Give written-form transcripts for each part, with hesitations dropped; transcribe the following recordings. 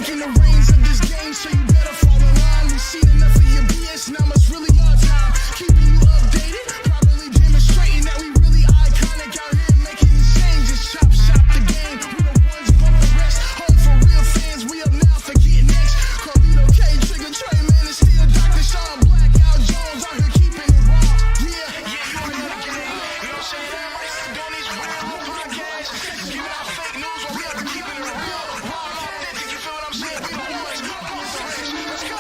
taking the reins of this game, so you better fall in line. We've seen enough of your BS, now it's really our time. Keeping you updated, probably demonstrating that we really iconic out here making these changes. Chop the game, we the ones bump the rest. Home for real fans, we up now for getting next. Carlito K, Trigger Trey, man, it's still Dr. Sean Black, Al Jones out here keeping it raw. Yeah, you know what I'm saying? Doing these real podcasts, giving out fake news while we out here keeping it real. Raw and authentic, you feel what I'm saying? We don't much bump the rest. Let's go.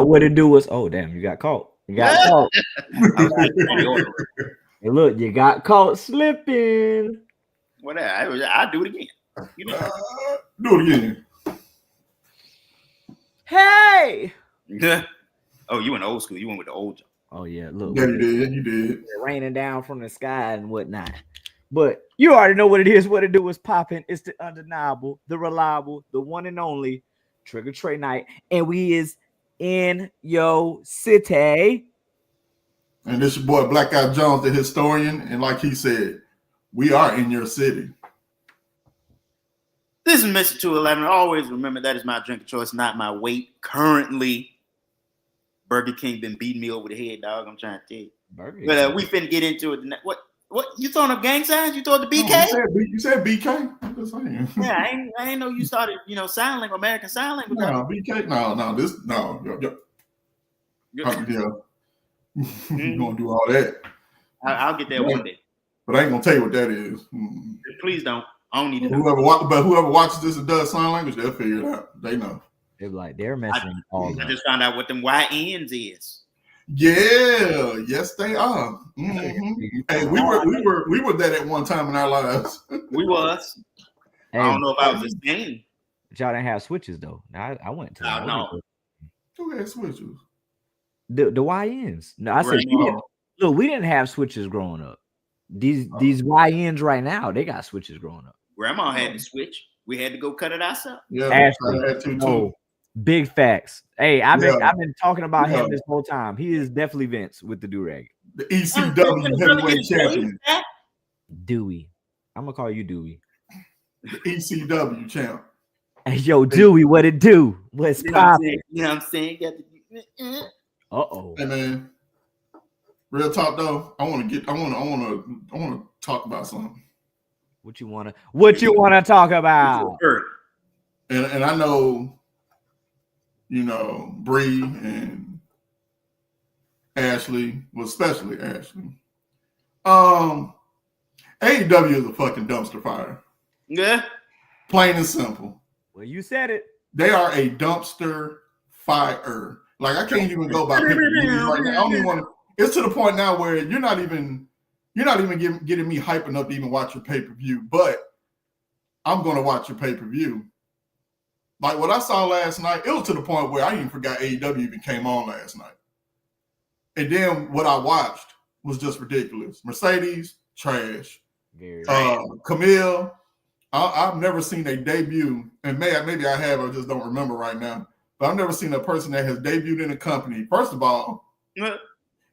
What it do was, oh damn, you got caught. You got caught. Hey, look, you got caught slipping. Whatever. I'll do it again. You know? Do it again. Hey. Oh, you went old school. You went with the old job. Oh yeah, look. Yeah, you did. Raining down from the sky and whatnot. But you already know what it is. What it do is popping. It's the undeniable, the reliable, the one and only Trigger Trey Night, and we is in your city. And this your boy Black Eyed Jones, the historian, and like he said, we are in your city. This is Mr. 211. Always remember that is my drink of choice, not my weight. Currently, Burger King been beating me over the head, dog. I'm trying to tell you. But we finna get into it. What you throwing up gang signs? You throw the BK? You said BK? I'm just saying. Yeah, I ain't know you started, sign language, American Sign Language. No, BK. No. Yeah. You gonna do all that? I'll get there one day. But I ain't gonna tell you what that is. Please don't. I don't need to. Whoever watches this and does sign language, they'll figure it out. They know. They're like they're messing all. I just found out what them YNs is. Yeah, yes, they are. Mm-hmm. Hey, we were that at one time in our lives. We was. Hey, I don't know if I was the same. But y'all didn't have switches though. Now I went to. No. Who had switches? The YNs. No, I said look, we didn't have switches growing up. These YNs right now, they got switches growing up. Grandma had to switch. We had to go cut it ourselves. Yeah, Ashley, I had to too. Big facts. Hey, I've been talking about him this whole time. He is definitely Vince with the do-rag. The ECW heavyweight champion. Dewey. I'm gonna call you Dewey. The ECW champ. Hey, yo, Dewey, what it do? What's poppin'? You know what I'm saying? Uh-oh. Hey man, real talk though. I want to talk about something. What you wanna talk about? And I know, Bree and Ashley, well, especially Ashley. AEW is a fucking dumpster fire. Yeah. Plain and simple. Well, you said it. They are a dumpster fire. Like, I can't even go by pay-per-views right now. I don't even want to. It's to the point now where you're not even getting me hyping up to even watch your pay-per-view, but I'm going to watch your pay-per-view. Like what I saw last night, it was to the point where I even forgot AEW even came on last night. And then what I watched was just ridiculous. Mercedes, trash. Camille, I've never seen a debut, and maybe I have, I just don't remember right now. But I've never seen a person that has debuted in a company. First of all,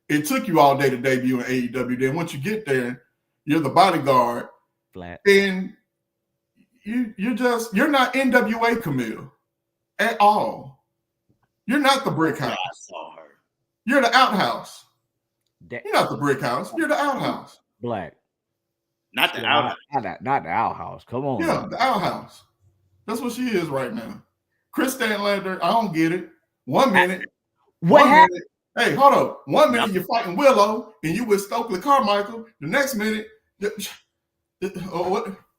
it took you all day to debut in AEW. Then once you get there, you're the bodyguard. Flat. And you're not NWA Camille at all. You're not the Brick House. I saw her. You're the Outhouse. You're not the Brick House. You're the Outhouse. Black. Not the Outhouse. Not the Outhouse. Come on. Yeah, the Outhouse. That's what she is right now. Chris Stanlander, I don't get it. 1 minute. What happened? Hey, hold up. 1 minute you're fighting Willow and you with Stokely Carmichael. The next minute,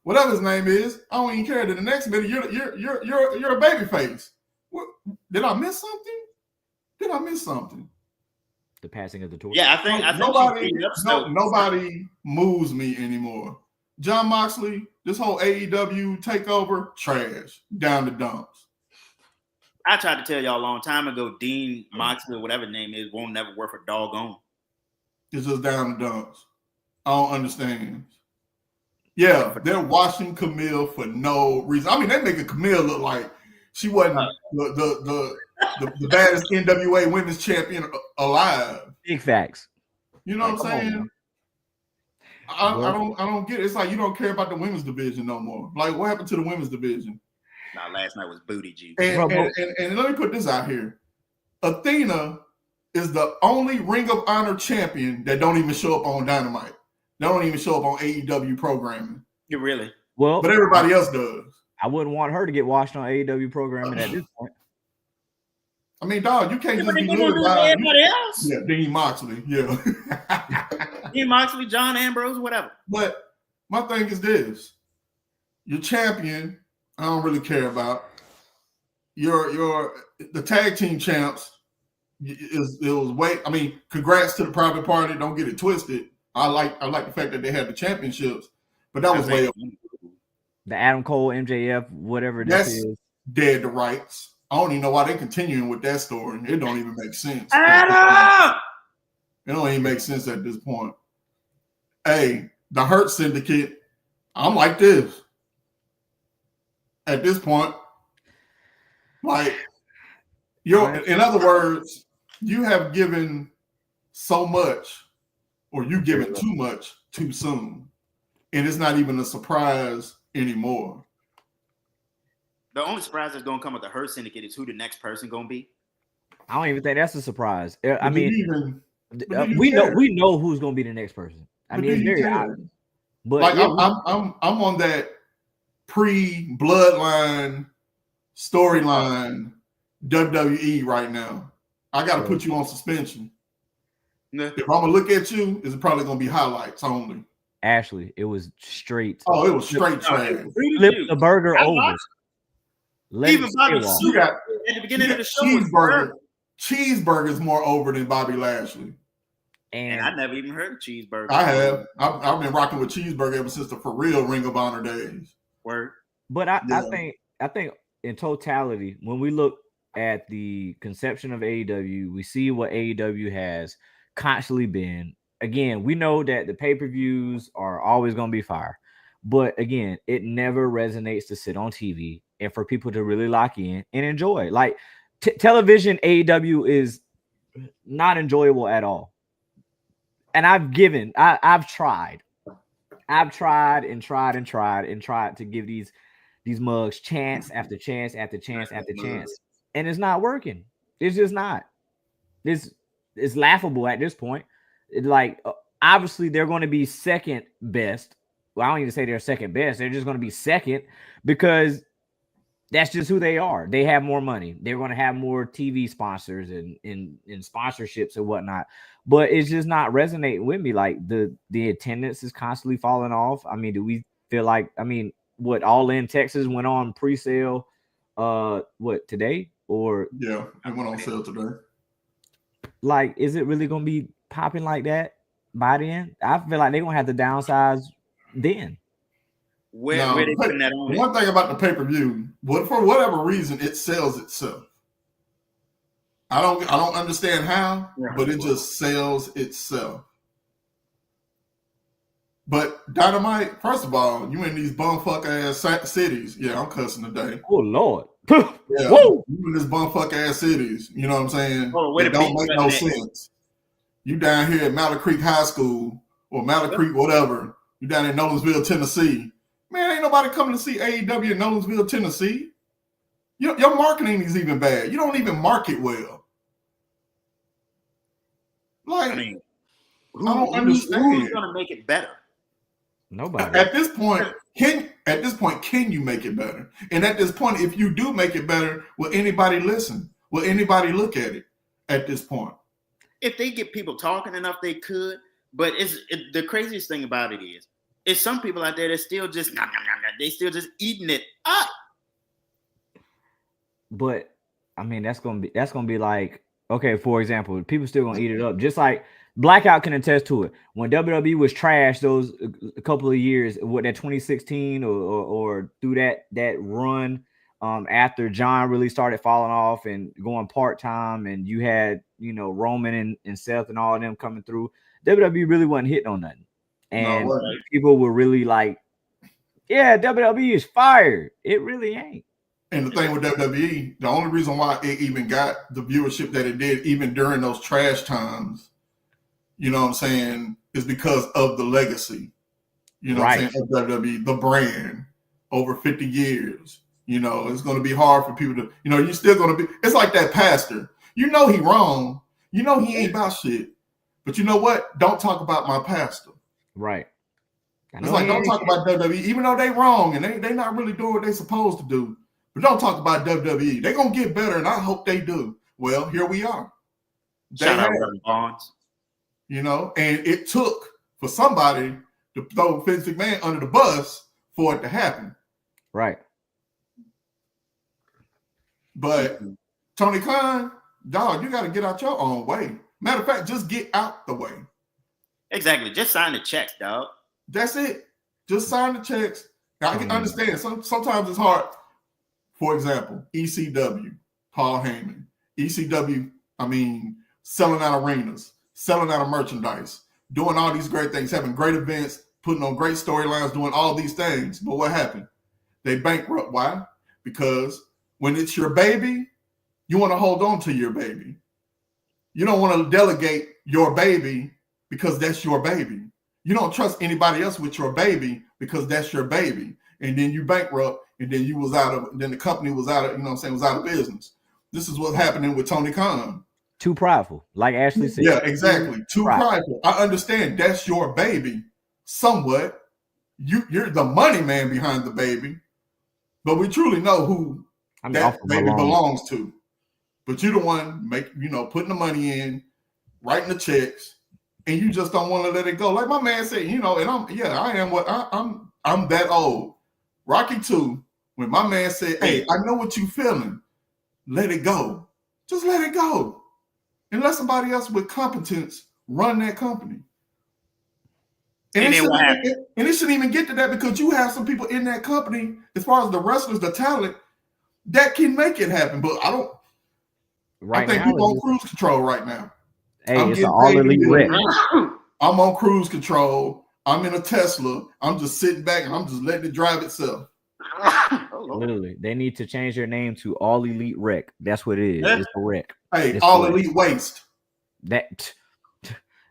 whatever his name is, I don't even care. The next minute, you're a baby face. Did I miss something? The passing of the torch. Yeah, I think nobody moves me anymore. John Moxley, this whole AEW takeover, trash, down the dumps. I tried to tell y'all a long time ago, Dean Moxley, whatever his name is, won't never work for doggone. It's just down the dumps. I don't understand. Yeah, they're washing Camille for no reason. I mean, they making Camille look like she wasn't the baddest NWA women's champion alive. Big facts. You know what I'm saying? I don't get it. It's like you don't care about the women's division no more. Like, what happened to the women's division? Nah, last night was booty juice. And let me put this out here. Athena is the only Ring of Honor champion that don't even show up on Dynamite. They don't even show up on AEW programming. You really? Well, but everybody else does. I wouldn't want her to get watched on AEW programming at this point. I mean, dog, you can't just be losing by everybody else. Yeah, Dean Moxley. Yeah. Dean Moxley, John Ambrose, whatever. But my thing is this. Your champion, I don't really care about. The tag team champs congrats to the private party. Don't get it twisted. I like the fact that they had the championships, but that was way up. The Adam Cole, MJF, whatever this is. Dead to rights. I don't even know why they're continuing with that story. It don't even make sense. Adam! It don't even make sense at this point. Hey, the Hurt Syndicate, I'm like this. At this point, like, in other words, you have given so much, or you given too much too soon. And it's not even a surprise anymore. The only surprise that's going to come with the Hurt Syndicate is who the next person going to be. I don't even think that's a surprise. I mean, we know who's going to be the next person. I mean, it's very obvious. But like, I'm on that pre-bloodline storyline WWE right now. I got to put you on suspension. If I'm gonna look at you, it's probably gonna be highlights only. Ashley, it was straight. Oh, it was straight trash. Flip the burger over. Even Bobby Lashley at the beginning of the show. Cheeseburger's more over than Bobby Lashley. And I never even heard of Cheeseburger. I have. I've been rocking with Cheeseburger ever since the For Real Ring of Honor days. Word. But I think in totality, when we look at the conception of AEW, we see what AEW has constantly been. Again, we know that the pay-per-views are always going to be fire. But again, it never resonates to sit on TV and for people to really lock in and enjoy. Like television, AEW is not enjoyable at all. And I've tried to give these mugs chance after chance after chance after chance. And it's not working. It's just not. It's laughable at this point. Obviously they're going to be second best. Well, I don't even say they're second best. They're just going to be second because that's just who they are. They have more money. They're going to have more TV sponsors and sponsorships and whatnot. But it's just not resonating with me. Like the attendance is constantly falling off. I mean, do we feel like, what All In Texas went on pre-sale today? Or yeah, it went on sale today. Like, is it really going to be popping like that by then? I feel like they're going to have to downsize then. Where they putting that on? One thing about the pay-per-view, for whatever reason, it sells itself. I don't understand how, but it just sells itself. But Dynamite, first of all, you in these bumfuck ass cities. Yeah, I'm cussing today. Oh Lord. Yeah, you in these bumfuck ass cities. You know what I'm saying? It don't make no sense. You down here at Mallard Creek High School or Mallard Creek, whatever. You down in Nolensville, Tennessee. Man, ain't nobody coming to see AEW in Nolensville, Tennessee. Your marketing is even bad. You don't even market well. Like, I don't understand. Who's gonna make it better? Nobody. At this point, can you make it better? And at this point, if you do make it better, will anybody listen? Will anybody look at it at this point? If they get people talking enough, they could. But the craziest thing about it is, it's some people out there that still just they still just eating it up. But that's gonna be like, okay, for example, people still gonna eat it up. Just like Blackout can attest to it. When WWE was trash those a couple of years, what that 2016 or through that run, after John really started falling off and going part-time, and you had Roman and Seth and all of them coming through, WWE really wasn't hitting on nothing. And people were really like, yeah, WWE is fired. It really ain't. And the thing with WWE, the only reason why it even got the viewership that it did, even during those trash times, you know what I'm saying, is because of the legacy. You know what I'm saying? WWE, the brand, over 50 years. You know, it's going to be hard for people to, you know, you're still going to be, it's like that pastor. You know he wrong. You know he ain't about shit. But you know what? Don't talk about my pastor. Right. It's like, don't talk about WWE, even though they wrong and they not really doing what they supposed to do. But don't talk about WWE. They're going to get better, and I hope they do. Well, here we are. Shout out Reverend Barnes. You know, and it took for somebody to throw Vince McMahon under the bus for it to happen. Right. But Tony Khan, dog, you got to get out your own way. Matter of fact, just get out the way. Exactly. Just sign the checks, dog. That's it. Just sign the checks. Now, I can understand. Sometimes it's hard. For example, ECW, Paul Heyman. ECW, I mean, selling out arenas, selling out of merchandise, doing all these great things, having great events, putting on great storylines, doing all these things. But what happened? They bankrupt. Why? Because when it's your baby, you want to hold on to your baby. You don't want to delegate your baby because that's your baby. You don't trust anybody else with your baby because that's your baby. And then you bankrupt, and then you was out of, then the company was out of, you know what I'm saying, was out of business. This is what's happening with Tony Khan. Too prideful, like Ashley said. Yeah, exactly. Too prideful. I understand that's your baby somewhat. You're the money man behind the baby, but we truly know who that baby belongs to. But you're the one putting the money in, writing the checks, and you just don't want to let it go. Like my man said, and I'm that old. Rocky 2, when my man said, hey, I know what you feeling. Let it go. Just let it go. And let somebody else with competence run that company. And it shouldn't even get to that because you have some people in that company, as far as the wrestlers, the talent, that can make it happen. But I think people on cruise control right now. Hey, it's an all elite wreck. I'm on cruise control. I'm in a Tesla. I'm just sitting back and I'm just letting it drive itself. Literally, they need to change their name to All Elite Wreck. That's what it is. It's a wreck. Hey, it's All Elite Waste.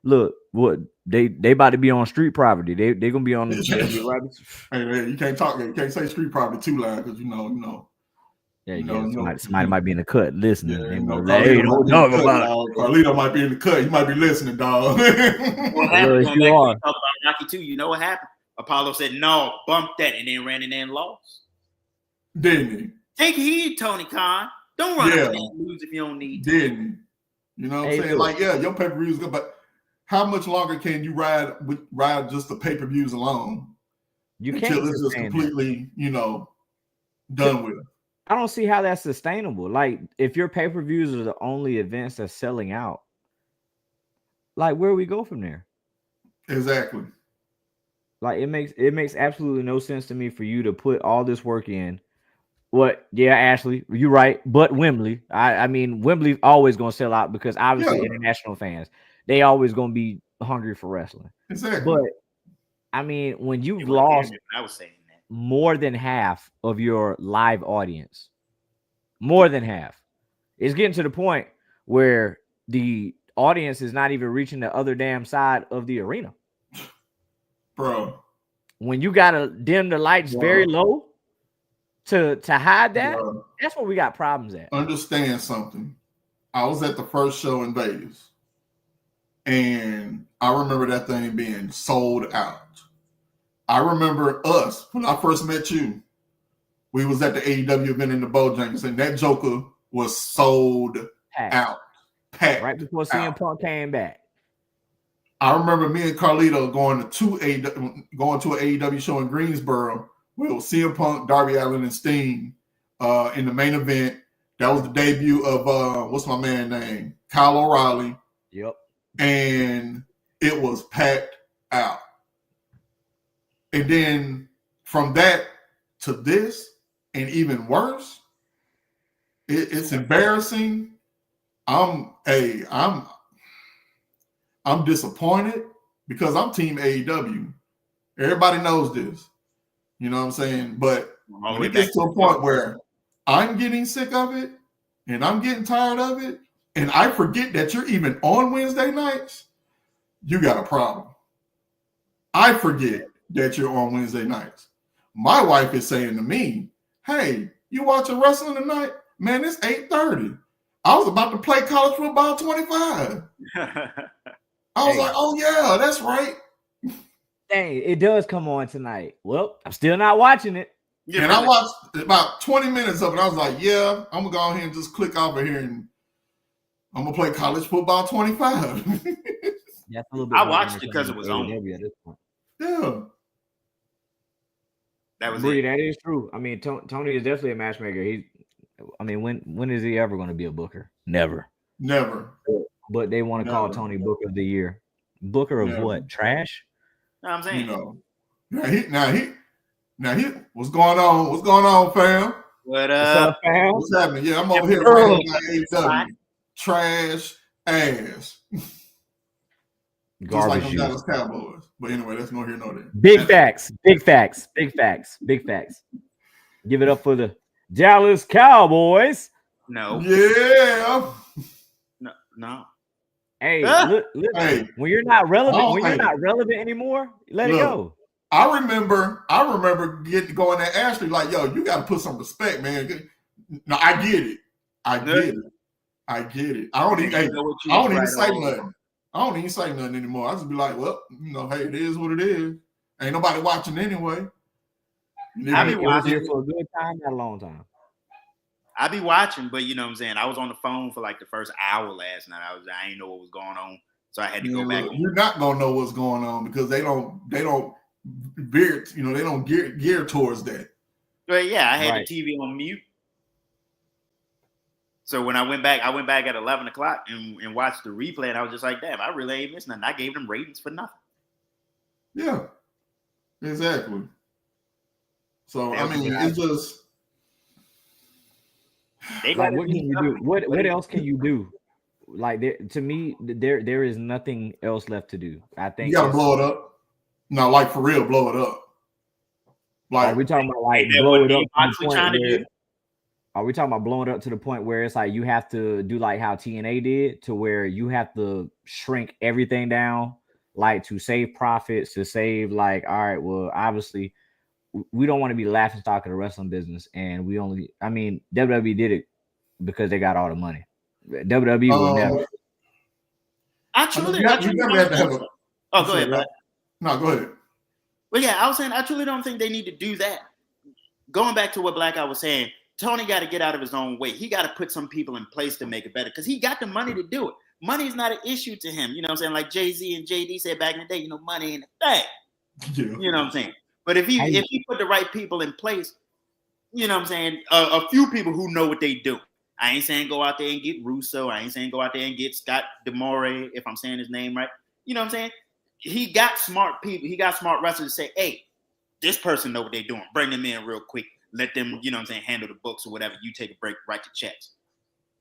Look, what they about to be on street property. They gonna be on. Hey, you can't talk. You can't say street property too loud because you know. Yeah, somebody might be in the cut listening. Carlito might be in the cut. You might be listening, dog. What happened? Talk about Rocky 2. You know what happened? Apollo said, no, bump that, and then ran in there and lost. Didn't he? Take heed, Tony Khan. Don't run up and lose if you don't need to. Didn't he? You know what I'm saying? Like, yeah, your pay-per-views good, but how much longer can you ride just the pay-per-views alone? You can't until it's just completely, done with. I don't see how that's sustainable. Like, if your pay-per-views are the only events that's selling out, like, where we go from there? Exactly. Like, it makes absolutely no sense to me for you to put all this work in. What? Yeah, Ashley, you're right. But Wembley, I mean, Wembley's always going to sell out because obviously international fans, they always going to be hungry for wrestling. Exactly. But I mean, when you've lost more than half of your live audience, more than half, it's getting to the point where the audience is not even reaching the other damn side of the arena. Bro, when you gotta dim the lights very low to hide that, that's where we got problems at. Understand something. I was at the first show in Vegas, and I remember that thing being sold out. I remember us when I first met you. We was at the AEW event in the Bojangles, and that Joker was sold out, packed right before CM Punk came back. I remember me and Carlito going to an AEW show in Greensboro with CM Punk, Darby Allin, and Sting in the main event. That was the debut of what's my man name? Kyle O'Reilly. Yep. And it was packed out. And then from that to this, and even worse, it's embarrassing. I'm disappointed because I'm Team AEW. Everybody knows this. You know what I'm saying? But when it gets to a point where I'm getting sick of it and I'm getting tired of it, and I forget that you're even on Wednesday nights, you got a problem. I forget that you're on Wednesday nights. My wife is saying to me, hey, you watching wrestling tonight? Man, it's 8:30. I was about to play college football 25. I was like, oh yeah, that's right. Dang, it does come on tonight. Well, I'm still not watching it. And I watched about 20 minutes of it. I was like, yeah, I'm gonna go ahead and just click over here and I'm gonna play college football 25. That's a little bit. I watched it because it was on. Yeah. That was Bree, that is true. I mean, Tony is definitely a matchmaker. When is he ever going to be a booker? Never. But they want to call Tony Booker of the Year. Booker of what? Trash? No, I'm saying. Now he. What's going on? What's going on, fam? What's up, fam? What's happening? Yeah, I'm over here writing about AEW. Trash ass. Just like them Dallas Cowboys. But anyway, that's no here, no there. Big facts. Give it up for the Dallas Cowboys. No. Yeah. No. Hey, look, hey, when you're not relevant anymore, let it go. I remember going to Ashley like, yo, you got to put some respect, man. No, I get it. I get it. I don't even say nothing. I don't even say nothing anymore. I just be like, well, hey, it is what it is. Ain't nobody watching anyway. I be watching here for a good time, not a long time. I be watching, but you know what I'm saying? I was on the phone for like the first hour last night. I ain't know what was going on. So I had to go back. You're not gonna know what's going on because they don't veer, they don't gear towards that. But yeah, I had the TV on mute. So when I went back at 11 o'clock and watched the replay, and I was just like, damn, I really ain't missing nothing. I gave them ratings for nothing. Yeah, exactly. So, it's just... Like, what can you do? What else can you do? Like, to me, there is nothing else left to do. I think you gotta blow it up. No, like for real, blow it up. Like we talking about, like blow it up to the point where. Are we talking about blowing it up to the point where it's like you have to do like how TNA did, to where you have to shrink everything down, like to save profits, to save like, all right, well, obviously we don't want to be laughing stock of the wrestling business, and WWE did it because they got all the money. WWE will never. You never had to have a. Oh, go ahead, bud. No, go ahead. Well, yeah, I was saying I truly don't think they need to do that. Going back to what Black Eye was saying, Tony got to get out of his own way. He got to put some people in place to make it better because he got the money to do it. Money is not an issue to him. You know what I'm saying? Like Jay-Z and JD said back in the day, money ain't a thing. Yeah. You know what I'm saying? But if he put the right people in place, you know what I'm saying? A few people who know what they do. I ain't saying go out there and get Russo. I ain't saying go out there and get Scott D'Amore, if I'm saying his name right. You know what I'm saying? He got smart people. He got smart wrestlers to say, hey, this person know what they're doing. Bring them in real quick. Let them, you know what I'm saying, handle the books or whatever. You take a break, write the checks.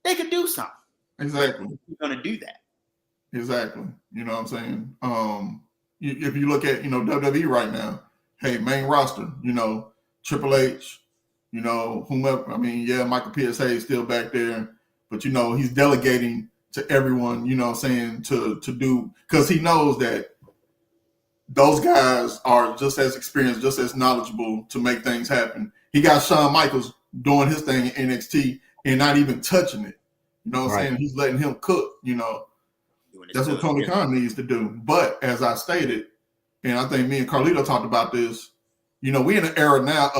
They could do something. Exactly. You're going to do that. Exactly. You know what I'm saying? If you look at, WWE right now, hey, main roster, Triple H, whomever. Michael PSA is still back there, but, he's delegating to everyone, to do, because he knows that those guys are just as experienced, just as knowledgeable to make things happen. He got Shawn Michaels doing his thing in NXT and not even touching it. You know what I'm saying? He's letting him cook, That's what Tony Khan needs to do. But as I stated, and I think me and Carlito talked about this, we're in an era now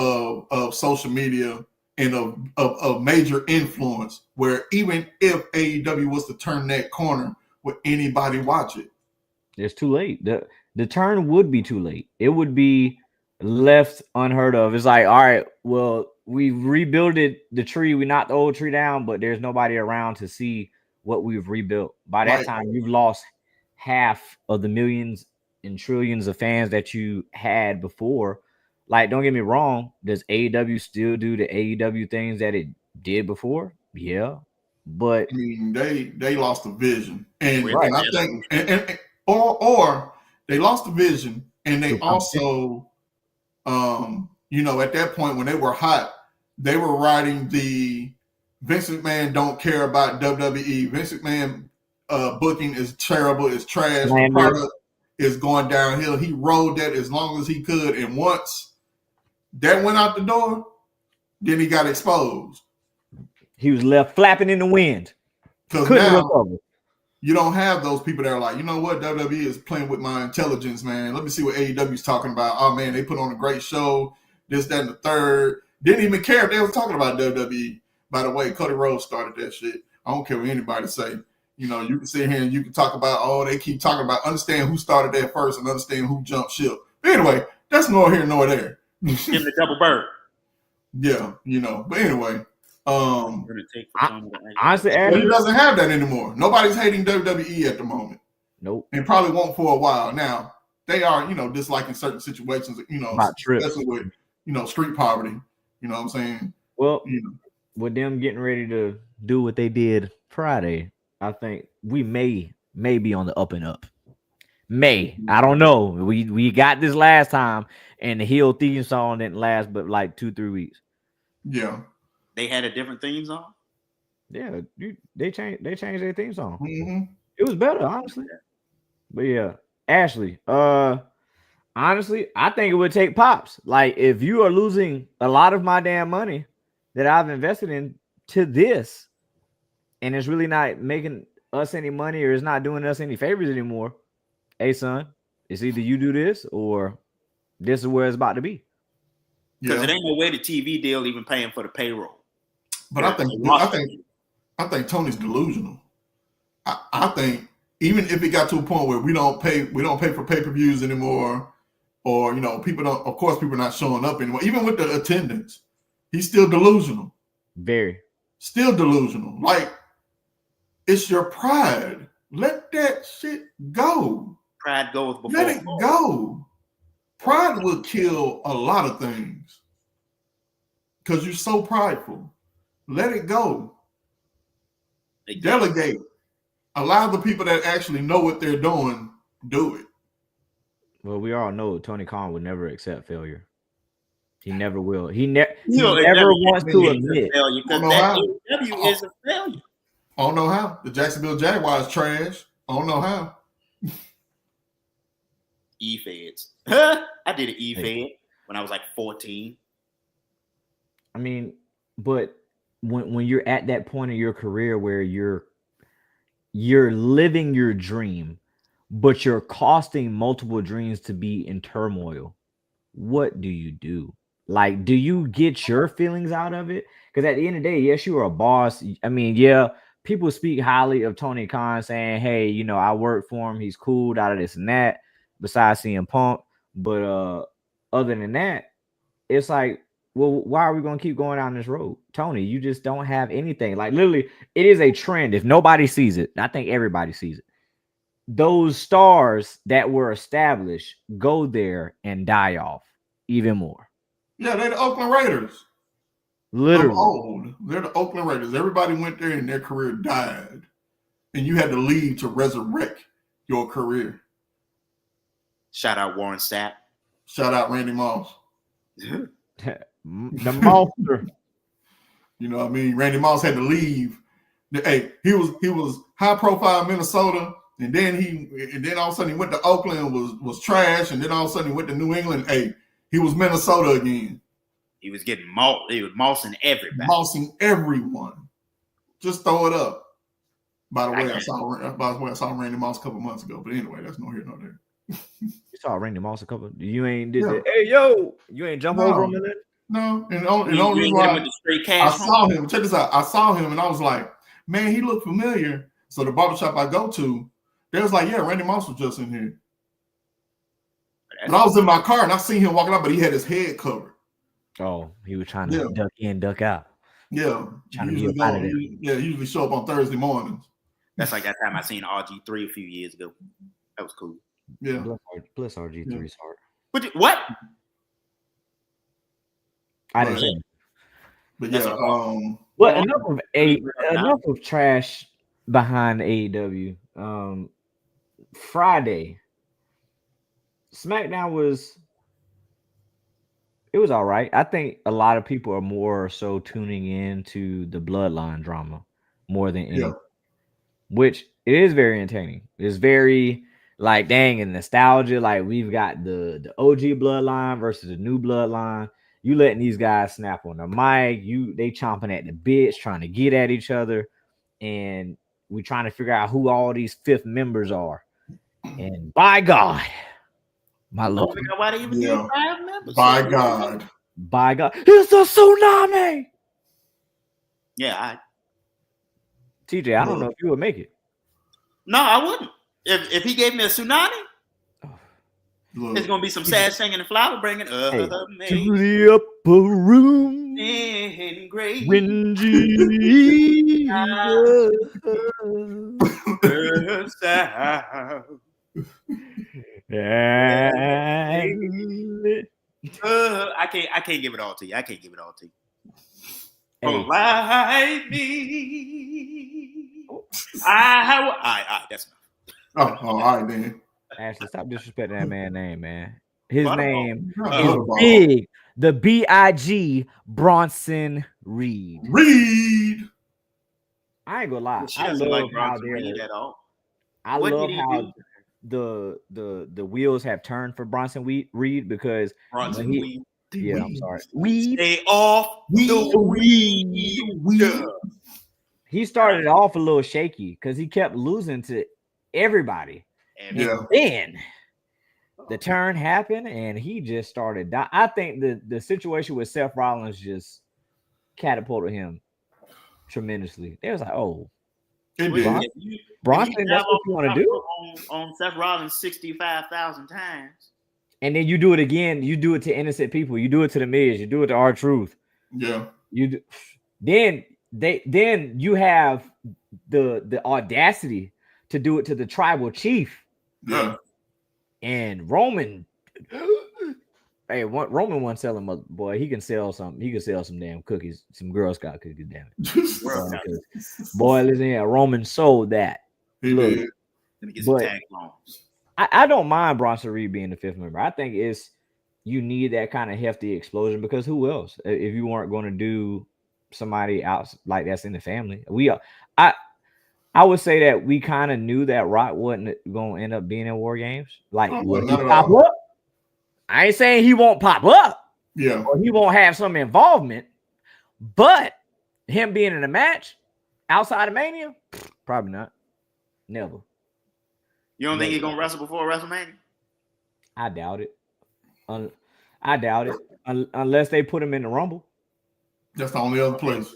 of social media and of major influence where even if AEW was to turn that corner, would anybody watch it? It's too late. The turn would be too late. It would be left unheard of. It's like, all right, well, we rebuilded the tree. We knocked the old tree down, but there's nobody around to see what we've rebuilt. By that time, you've lost half of the millions and trillions of fans that you had before. Like, don't get me wrong. Does AEW still do the AEW things that it did before? Yeah. But they lost the vision. And I think or they lost the vision, and they also at that point when they were hot, they were riding the Vince McMahon don't care about WWE. Vince McMahon booking is terrible, it's trash. The product is going downhill. He rode that as long as he could, and once that went out the door, then he got exposed. He was left flapping in the wind. Because now you don't have those people that are like, you know what, WWE is playing with my intelligence, man. Let me see what AEW is talking about. Oh man, they put on a great show. This, that, and the third. Didn't even care if they was talking about WWE. By the way, Cody Rhodes started that shit. I don't care what anybody say. You know, you can sit here and you can talk about, oh, they keep talking about, understand who started that first and understand who jumped ship. But anyway, that's nor here nor there. Give the double bird. Yeah, you know. But anyway, honestly, he doesn't have that anymore. Nobody's hating WWE at the moment. Nope. And probably won't for a while. Now, they are, you know, disliking certain situations, you know, especially with, you know, street poverty. You know what I'm saying? Well, you know, with them getting ready to do what they did Friday, I think we may be on the up and up. I don't know. We got this last time, and the heel theme song didn't last but like 2-3 weeks. Yeah, they had a different theme song. Yeah, they changed their theme song. Mm-hmm. It was better, honestly. But yeah, Ashley. Honestly, I think it would take Pops. Like, if you are losing a lot of my damn money that I've invested into this, and it's really not making us any money or it's not doing us any favors anymore, hey, son, it's either you do this or this is where it's about to be. Because it ain't no way the TV deal even paying for the payroll. But I think Tony's delusional. I think even if it got to a point where we don't pay for pay-per-views anymore, or, you know, people are not showing up anymore. Even with the attendance, he's still delusional. Still delusional. Like, it's your pride. Let that shit go. Pride goes before. Let it go. Pride will kill a lot of things because you're so prideful. Let it go. Delegate. Allow the people that actually know what they're doing do it. Well, we all know Tony Khan would never accept failure. He never will. He never wants to admit failure because that AEW is a failure. I don't know how. The Jacksonville Jaguars trash. I don't know how. E-feds. I did an E-fed when I was like 14. I mean, but when you're at that point in your career where you're living your dream, but you're costing multiple dreams to be in turmoil, what do you do? Like, do you get your feelings out of it? Because at the end of the day, yes, you are a boss. I mean, yeah, people speak highly of Tony Khan, saying, hey, you know, I work for him. He's cool, out of this and that, besides CM Punk. But other than that, it's like, well, why are we going to keep going down this road? Tony, you just don't have anything. Like, literally, it is a trend. If nobody sees it, I think everybody sees it. Those stars that were established go there and die off even more. Yeah, they're the Oakland Raiders. Literally. Old. They're the Oakland Raiders. Everybody went there and their career died. And you had to leave to resurrect your career. Shout out Warren Sapp. Shout out Randy Moss. The monster. You know what I mean? Randy Moss had to leave. Hey, he was high profile in Minnesota, and then all of a sudden he went to Oakland, was trash, and then all of a sudden he went to New England. Hey, he was Minnesota again. He was getting mossed. He was mossing everybody. Mossing everyone. Just throw it up. By the way, I saw Randy Moss a couple months ago. But anyway, that's no here, no there. You saw Randy Moss a couple. You ain't did that. Hey, yo, you ain't jump over him in there? No, and only why I saw him. Check this out. I saw him and I was like, man, he looked familiar. So the barbershop I go to, they was like, yeah, Randy Moss was just in here. And I was in my car and I seen him walking out, but he had his head covered. Oh, he was trying to duck in, duck out. Yeah. Trying to get out of there. Yeah, he usually show up on Thursday mornings. That's like that time I seen RG3 a few years ago. That was cool. Yeah. Bless RG3's heart. What? I didn't say. But yeah, well, enough of trash behind AEW. Friday, SmackDown was all right. I think a lot of people are more so tuning in to the bloodline drama more than anything, which it is very entertaining. It's very Like dang, and nostalgia. Like we've got the OG bloodline versus the new bloodline. You letting these guys snap on the mic. They chomping at the bits, trying to get at each other, and we trying to figure out who all these fifth members are. And by God, my Lord, why they even Yeah. 5 members? By God. by God, it's a tsunami. Yeah, TJ, I don't know if you would make it. no, I wouldn't. If he gave me a tsunami, Look, it's gonna be some sad singing and flower bringing. Hey, to the upper room in great when Jesus. I can't give it all to you. I can't give it all to you. Hey. Like me. All right, that's enough. all right then. Ashley, stop disrespecting that man's name, man. His Butterball. name is Butterball. big. The B.I.G. Bronson Reed. Reed. I ain't gonna lie. She I doesn't love like how Bronson Reed they're. at all. I What love did he how the wheels have turned for Bronson Reed because Bronson when Reed. yeah, I'm sorry. Weed. Stay off the weed. He started off a little shaky because he kept losing to everybody. Yeah. And then the turn happened and he just started. I think the situation with Seth Rollins just catapulted him tremendously. They was like, oh, Bronson, that's what you want to do? On Seth Rollins 65,000 times. And then you do it again. You do it to innocent people. You do it to the Miz. You do it to R-Truth. Yeah. You do, then you have the audacity to do it to the tribal chief. Yeah. And Roman, hey, Roman wasn't selling much, boy. He can sell something. He can sell some damn cookies, some Girl Scout cookies. Damn it, boy, listen here. Roman sold that. Look, let me get some tag loans. I don't mind Bronson Reed being the fifth member. I think you need that kind of hefty explosion because who else? If you weren't going to do somebody else like that's in the family, I would say that we kind of knew that Rock wasn't going to end up being in War Games. Like, will he pop up? I ain't saying he won't pop up. Yeah. Or he won't have some involvement. But him being in a match outside of Mania, probably not. Never. You don't think he's going to wrestle before WrestleMania? I doubt it. I doubt it. Unless they put him in the Rumble. That's the only other place.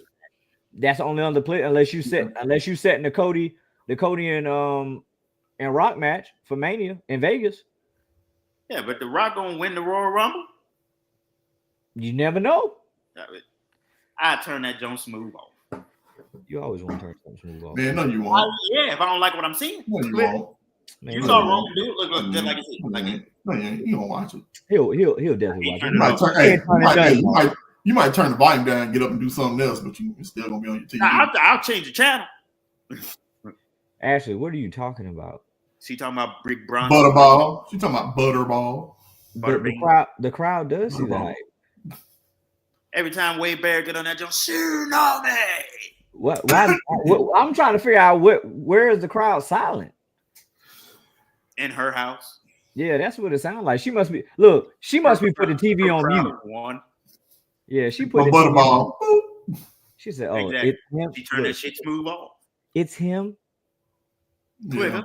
That's the only other place. Unless you set in the Cody and Rock match for Mania in Vegas. Yeah, but the Rock gonna win the Royal Rumble. You never know. I turn that Jones smooth off. You always want to turn something smooth off. Man, no, you won't. Yeah, if I don't like what I'm seeing. No, you won't. Man, you saw Roman do it look just like it. No, you don't watch it. He'll definitely watch it. You might turn the volume down and get up and do something else, but you're still gonna be on your TV. I'll change the channel. Ashley, what are you talking about? She talking about Big Bron. Butterball. She talking about Butterball. The crowd does see that. Every time Wade Barrett get on that jump, tsunami. What? Why? I'm trying to figure out where is the crowd silent? In her house. Yeah, that's what it sounds like. She must be. Look, she must be putting the TV on mute. One. Yeah, she put the Butterball. She said, "Oh, exactly. it's him." She turned that shit smooth off. It's him. Yeah.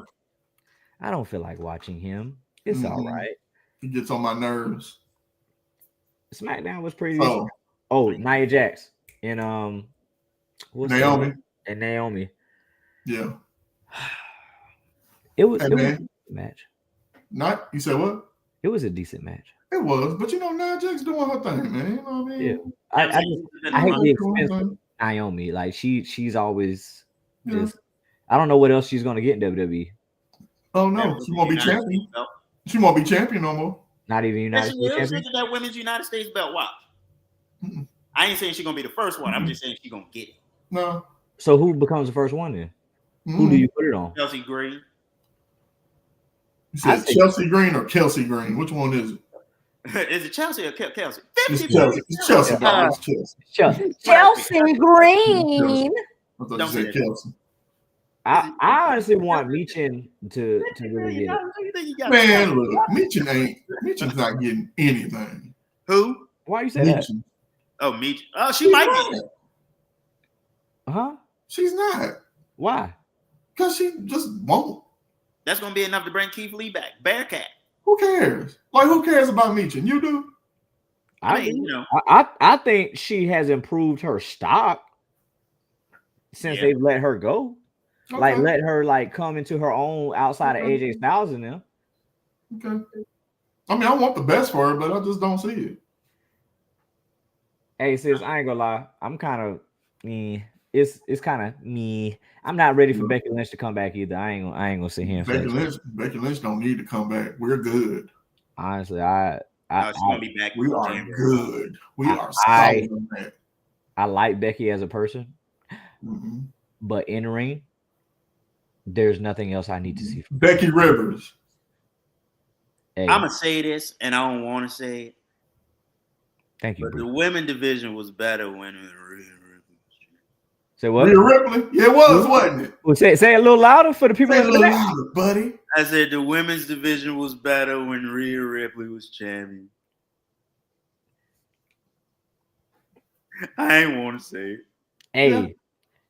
I don't feel like watching him. It's all right. He gets on my nerves. SmackDown was pretty. Nia Jax and Naomi. And Naomi. Yeah. It was a decent match. Not you said what? It was a decent match. It was, but Nia Jax doing her thing, man. You know what I mean? Yeah. I hate the expense of Naomi. Like she's always just. I don't know what else she's gonna get in WWE. Oh no, she won't be champion. She won't be champion no more. Not even United States champion. That women's United States belt. Watch. I ain't saying she's gonna be the first one. I'm just saying she's gonna get it. No. So who becomes the first one then? Who do you put it on? Chelsea Green. You said Chelsea Green or Kelsey Green? Which one is it? Is it Chelsea or Kelsey? It's Chelsea. It's Chelsea. Chelsea Green. I thought you said Kelsey. I honestly want Meechin to really get it. Man, look, Meechin's not getting anything. Who? Why you say that? Oh, Meechin. Oh, she might be. Huh? She's not. Why? Because she just won't. That's gonna be enough to bring Keith Lee back. Bearcat. Who cares? Like, who cares about Meechin? You do? I mean, you know. I think she has improved her stock since they've let her go. Okay. Like, let her like come into her own outside of AJ Styles and them. Okay. I mean, I want the best for her, but I just don't see it. Hey, sis, I ain't gonna lie. I'm kind of me. It's kind of me. I'm not ready for Becky Lynch to come back either. I ain't gonna sit here and Becky Lynch don't need to come back. We're good. Honestly, she's gonna be back. We are good. We are solid on that. I like Becky as a person, but in ring, there's nothing else I need to see from Becky Rivers. Hey. I'm gonna say this, and I don't want to say it. Thank you. But the women division was better when Rhea Ripley. Say what? Rhea Ripley? Yeah, it was, wasn't it? Well, say it a little louder for the people. Say it a little louder, buddy. I said the women's division was better when Rhea Ripley was champion. I ain't want to say it. Hey,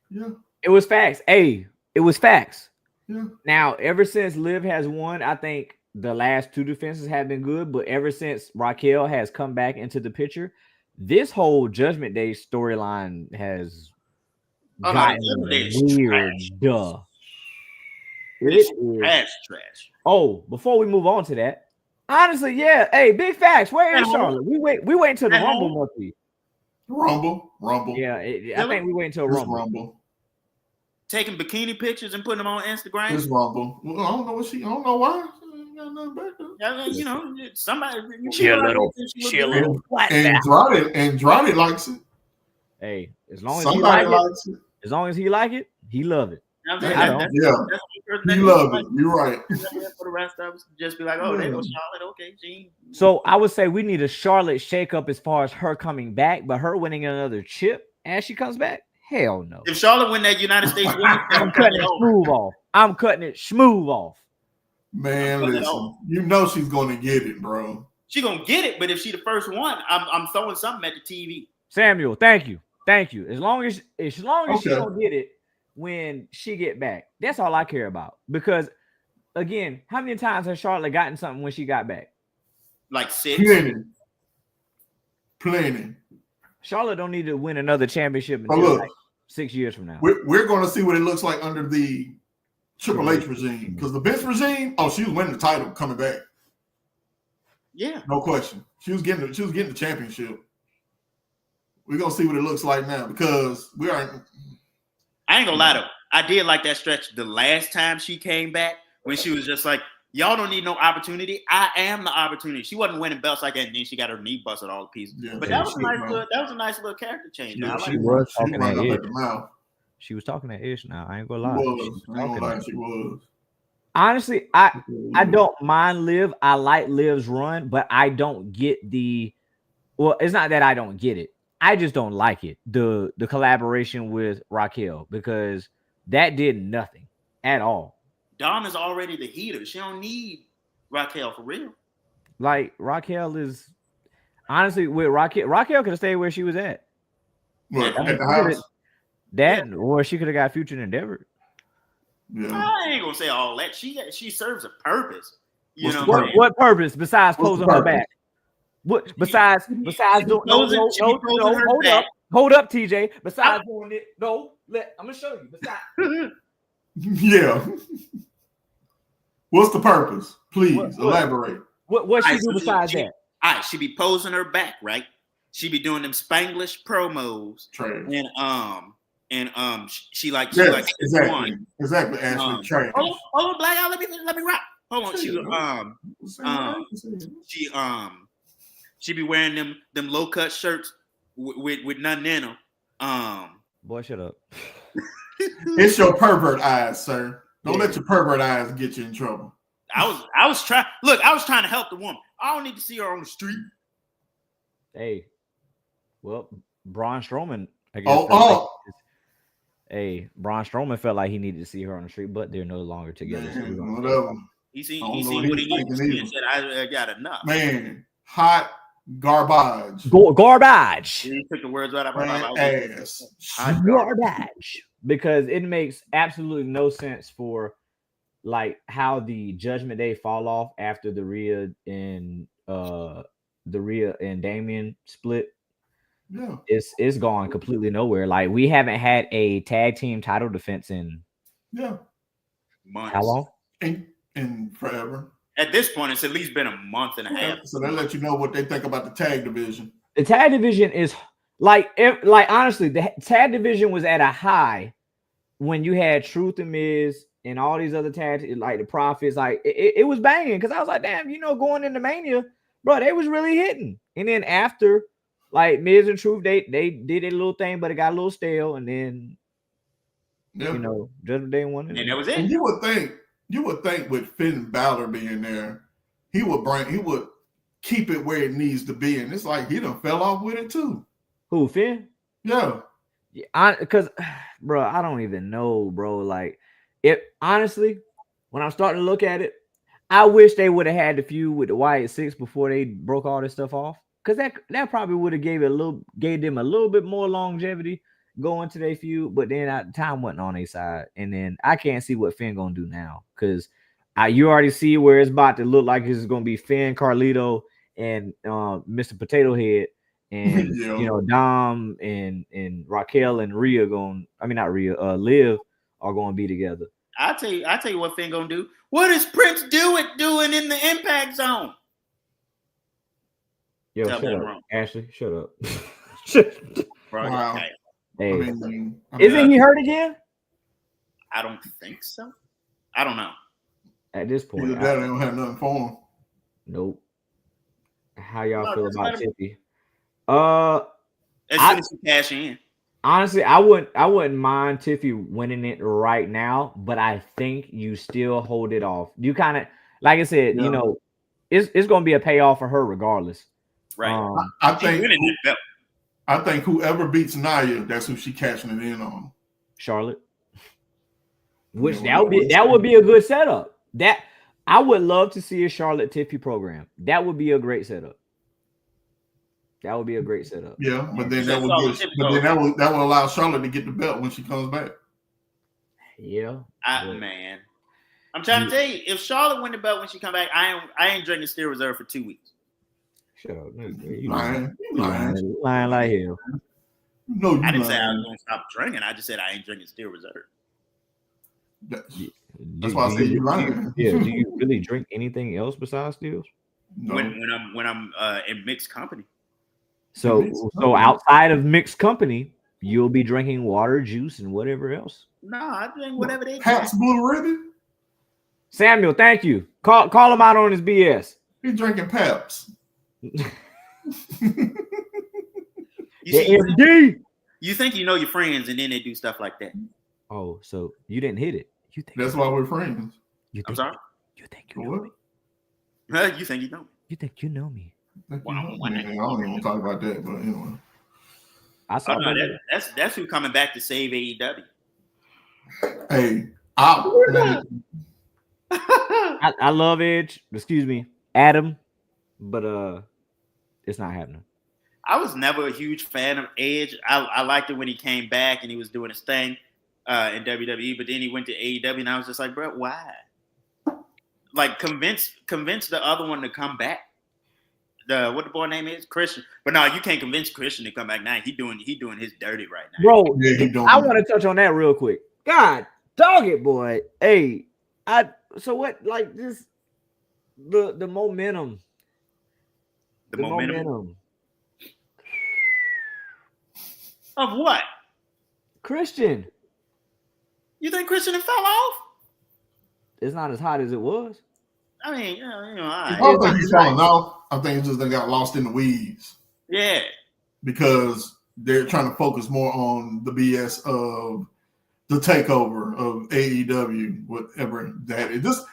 yeah. It was facts. Hey, it was facts. Yeah. Now, ever since Liv has won, I think the last two defenses have been good, but ever since Raquel has come back into the picture, this whole Judgment Day storyline has gotten weird. Duh. It's trash. Oh, before we move on to that, honestly, yeah. Hey, big facts. Where is Charlotte? We wait until the Rumble, must be. Rumble. Yeah, I think we wait until Rumble. Taking bikini pictures and putting them on Instagram. It's Rumble. Well, I don't know why. You know, somebody. She a little flat. Andrade likes it. Hey, as long as somebody likes it. As long as he like it, he love it. He love it. You're right. For the rest of us, just be like, oh, there goes Charlotte. Okay, Gene. So I would say we need a Charlotte shakeup as far as her coming back, but her winning another chip as she comes back. Hell no. If Charlotte win that United States I'm cutting it smooth off. I'm cutting it smooth off. Man, listen. You know she's gonna get it, bro. She gonna get it, but if she the first one, I'm throwing something at the TV. Samuel, thank you. As long as she don't get it when she get back, that's all I care about. Because again, how many times has Charlotte gotten something when she got back? Like 6. Plenty. Charlotte don't need to win another championship until like 6 years from now. We're going to see what it looks like under the Triple H regime. Because the Vince regime, she was winning the title coming back. Yeah. No question. She was getting the championship. We're going to see what it looks like now because we are. I ain't gonna lie though. I did like that stretch the last time she came back when she was just like, y'all don't need no opportunity. I am the opportunity. She wasn't winning belts like that, and then she got her knee busted all the pieces. Yeah, but that was a nice little character change. She was talking that ish now. I ain't gonna lie. She was. Honestly, I don't mind Liv. I like Liv's run, but I don't get it's not that I don't get it. I just don't like it. The collaboration with Raquel, because that did nothing at all. Dom is already the heater. She don't need Raquel for real. Like Raquel is honestly with Raquel could have stayed where she was at. What, at the house? Or she could have got future endeavored. Yeah. I ain't gonna say all that. She serves a purpose. What purpose besides posing her back? What besides doing hold up, TJ. Besides doing it, I'm gonna show you. Besides, yeah. What's the purpose? Please elaborate. What she do besides that? All right, she be posing her back, right? She be doing them Spanglish promos, and she like exactly Ashley trash. Hold on, Black out. Let me rock. Hold on, she be wearing them low cut shirts with nothing in them. Boy, shut up. It's your pervert eyes, sir. Don't let your pervert eyes get you in trouble. I was trying. Look, I was trying to help the woman. I don't need to see her on the street. Hey, well, Braun Strowman, I guess. Hey, Braun Strowman felt like he needed to see her on the street, but they're no longer together. Man, So whatever. He seen I don't know what what he he's needed to thinking see and said, I got enough. Man, hot garbage. Garbage. He took the words right out of my mouth. Ass. Garbage. Because it makes absolutely no sense for like how the Judgment Day fall off after the Rhea and Damian split. Yeah. It's gone completely nowhere. Like we haven't had a tag team title defense in months. How long? In forever. At this point, it's at least been a month and a half. So they let you know what they think about the tag division. The tag division is like honestly, the tag division was at a high when you had Truth and Miz and all these other tags, like the Profits. Like it was banging because I was like, damn, going into Mania, bro, they was really hitting. And then after, like Miz and Truth, they did a little thing, but it got a little stale. And then Judgment Day won it. And that was it. And you would think with Finn Balor being there, he would keep it where it needs to be. And it's like he done fell off with it too. Who, Finn? Yeah. Because, bro, I don't even know, bro. Like, honestly, when I'm starting to look at it, I wish they would have had the feud with the Wyatt Six before they broke all this stuff off. Because that probably would have gave them a little bit more longevity going to their feud. But then time wasn't on their side, and then I can't see what Finn gonna do now because you already see where it's about to look like it's gonna be Finn, Carlito, and Mr. Potato Head. And Dom and Raquel and Rhea Liv are going to be together. I'll tell you what Finn gonna do. What is Prince doing in the Impact Zone? Yo, shut up, Ashley. Shut up. Bro, wow. Hey, isn't he hurt again? I don't think so. I don't know. At this point, either that, they don't have nothing for him. Nope. How y'all feel about Tiffy? As soon as you cash in. Honestly, I wouldn't mind Tiffy winning it right now, but I think you still hold it off. You kind of, like I said, it's going to be a payoff for her regardless. Right. I think whoever beats Nia, that's who she cashing it in on. Charlotte. Which that would be a good setup. That I would love to see a Charlotte Tiffy program. That would be a great setup. That would be a great setup. Yeah, but then that would allow Charlotte to get the belt when she comes back. Yeah. Man. I'm trying to tell you, if Charlotte win the belt when she come back, I ain't drinking Steel Reserve for 2 weeks. Shut up. You lying like hell. No, I didn't say I was gonna stop drinking. I just said I ain't drinking Steel Reserve. That's why I say you lying. Yeah. Do you really drink anything else besides Steels? No. When I'm in mixed company. So outside of mixed company, you'll be drinking water, juice, and whatever else. No, I drink whatever they Pabst Blue Ribbon. Samuel, thank you. Call him out on his BS. He's drinking Pabst. You think you know your friends, and then they do stuff like that. Oh, so you didn't hit it. You think that's why we're friends. I'm sorry. You think you know me? You think you know me? You think you know me? I don't even want to talk about that, but anyway. That's who coming back to save AEW. Hey, I love Edge. Excuse me, Adam, but it's not happening. I was never a huge fan of Edge. I liked it when he came back and he was doing his thing in WWE, but then he went to AEW, and I was just like, bro, why? Like, convince the other one to come back. What the boy name is? Christian. But no, you can't convince Christian to come back now. He doing his dirty right now. Bro, I want to touch on that real quick. God, dog it, boy. Hey, so what, like this, the momentum. The momentum. Of what? Christian. You think Christian fell off? It's not as hot as it was. I mean, I don't think he's falling off. I think it's just they got lost in the weeds. Yeah. Because they're trying to focus more on the BS of the takeover of AEW, whatever that is. Just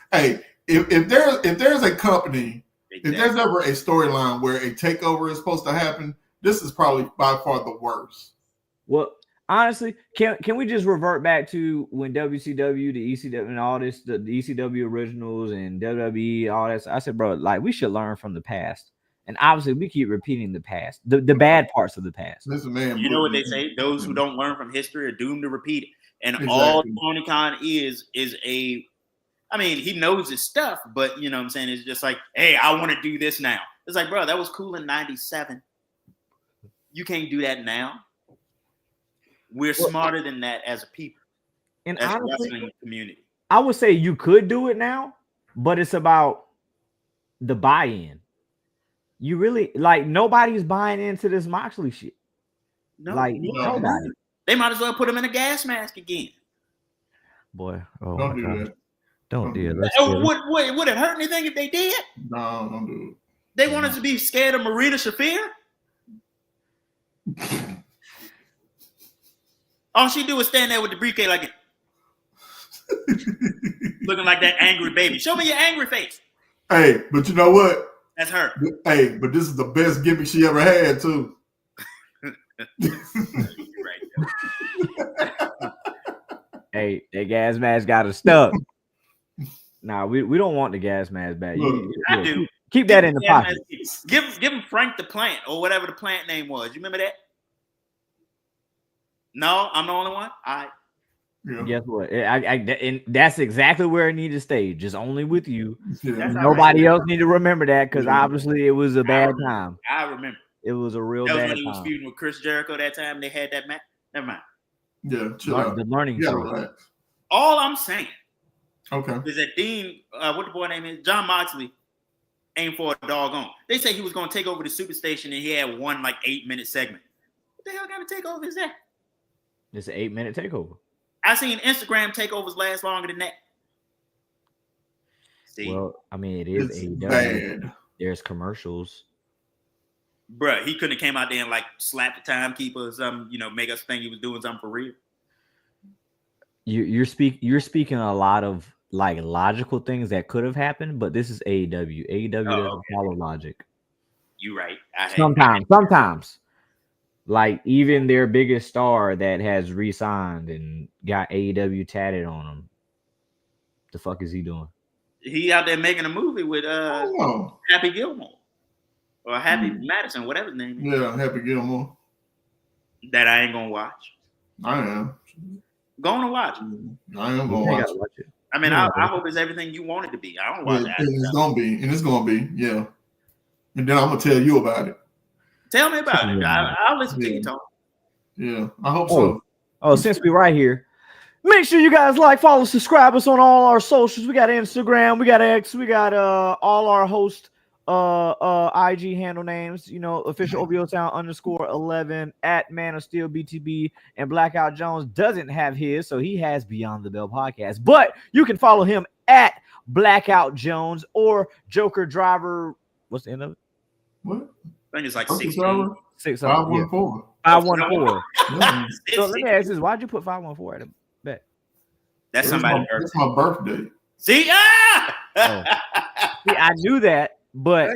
if there's a company, if there's ever a storyline where a takeover is supposed to happen, this is probably by far the worst. Well, honestly, can we just revert back to when WCW, the ECW, and all this, the ECW originals and WWE, all that? I said, bro, like we should learn from the past. And obviously, we keep repeating the past, the bad parts of the past. Listen, man, you know what they say? Those who don't learn from history are doomed to repeat it. And all Tony Khan is a, I mean, he knows his stuff, but you know what I'm saying? It's just like, hey, I want to do this now. It's like, bro, that was cool in 97. You can't do that now. We're smarter than that as a people. And as honestly, a wrestling community. I would say you could do it now, but it's about the buy-in. You really like nobody's buying into this Moxley shit. No, nobody. They might as well put him in a gas mask again. Boy, don't do that. Don't do it. Would it hurt anything if they did? No, don't do it. They want us to be scared of Marina Shafir? All she do is stand there with the briefcase like it. Looking like that angry baby. Show me your angry face. Hey, but you know what? That's her. Hey, but this is the best gimmick she ever had, too. Hey, that gas mask got us stuck. Nah, we don't want the gas mask back. I do. Keep that in the pocket. Give him Frank the Plant or whatever the plant name was. You remember that? No, I'm the only one. All right. Yeah. Guess what? And that's exactly where it needed to stay. Just only with you. Yeah. Nobody else need to remember that because obviously it was a bad time. I remember. It was a real that was bad when he was time. feuding with Chris Jericho that time. They had that match. Never mind. Yeah, chill out. The learning curve. All I'm saying is that Dean, what the boy name is, John Moxley, aimed for a doggone. They say he was going to take over the Superstation and he had one like 8-minute segment. What the hell kind of takeover is that? It's an 8-minute takeover. I seen Instagram takeovers last longer than that. See? Well, I mean, it is AEW. Bad. There's commercials. Bruh, he couldn't have came out there and like slap the timekeeper or something, make us think he was doing something for real. You're speaking a lot of like logical things that could have happened, but this is AEW. AEW doesn't follow logic. You're right. Sometimes. Like even their biggest star that has re-signed and got AEW tatted on him. The fuck is he doing? He out there making a movie with Happy Gilmore. Or Happy Madison, whatever his name is. Yeah, Happy Gilmore. That I ain't gonna watch. I am. Going to watch. I am gonna watch it. I mean, I hope it's everything you want it to be. I don't watch that. It's gonna be, yeah. And then I'm gonna tell you about it. Tell me about it. I'll listen to you talk. Yeah, I hope so. Oh, since we're right here, make sure you guys like, follow, subscribe us on all our socials. We got Instagram, we got X, we got all our host IG handle names, official OVO Town _11 at Man of Steel BTB, and Blackout Jones doesn't have his, so he has Beyond the Bell podcast. But you can follow him at Blackout Jones or Joker Driver. What's the end of it? What? I think it's like 514. 514. 514. So let me ask this: why'd you put 514 at the back? That's somebody's birthday. That's my birthday. See, See, I knew that, but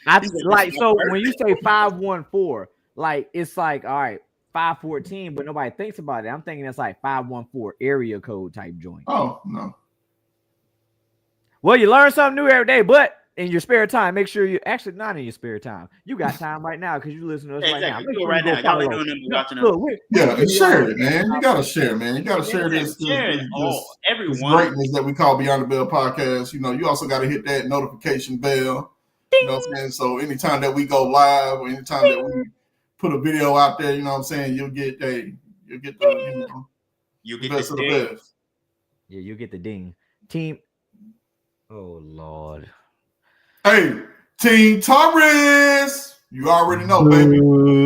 I like so when you say 514, like it's like all right, 514, but nobody thinks about it. I'm thinking it's like 514 area code type joint. Oh no. Well, you learn something new every day, but in your spare time, make sure you actually not in your spare time. You got time right now because you listen to us right now. Make sure you go doing them watching us. Yeah, share it, man. You gotta share, man. You gotta share this. Everyone. This greatness that we call Beyond the Bell podcast. You also gotta hit that notification bell. You know what I'm saying? So anytime that we go live or anytime that we put a video out there, you know what I'm saying, you'll get the best of the best. Yeah, you'll get the ding. Team. Oh Lord. Hey, Team Taurus. You already know, baby.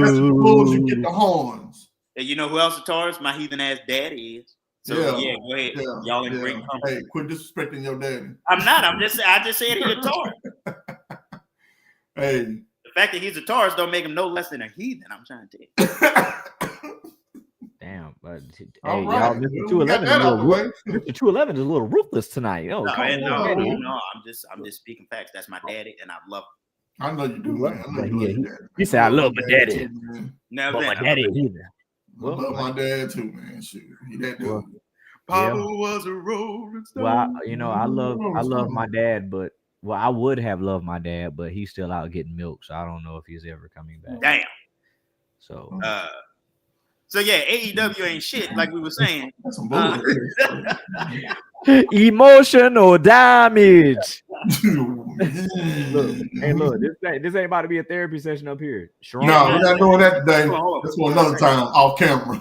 That's the bulls, you get the horns. And you know who else a Taurus? My heathen ass daddy is. So yeah, go ahead. Yeah, y'all in great company. Hey, quit disrespecting your daddy. I'm not. I just said he's a Taurus. Hey. The fact that he's a Taurus don't make him no less than a heathen. I'm trying to tell you. Damn, but hey, right. Y'all, Mr. 211 is a little ruthless tonight. Oh, no, I'm just speaking facts. That's my daddy, and I love him. I know you do, man. He said, "I love my daddy." Now, but my daddy either. Well, I love my dad too, man. Shoot, he that dude. Papa was a rolling stone. Well, I love my dad, but I would have loved my dad, but he's still out getting milk, so I don't know if he's ever coming back. Damn. So, so yeah, AEW ain't shit like we were saying. That's some bullshit. Emotional damage. Look, this ain't about to be a therapy session up here. No, we're not doing that today. That's for another time off camera.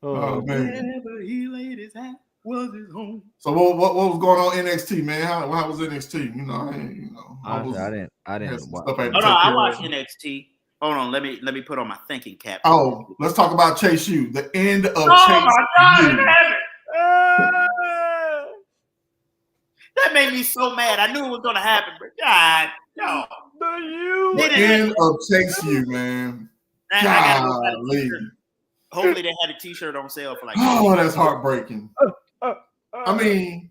Oh man. Wherever he laid his hat was his home. So what was going on NXT, man? How was NXT? I didn't watch. I watched NXT. Hold on, let me put on my thinking cap. Oh, let's talk about Chase U. The end of Chase my God, U. That made me so mad. I knew it was gonna happen, but God, no. The end of Chase U, man. Golly. Hopefully they had a T-shirt on sale for like. Oh, that's heartbreaking. I mean,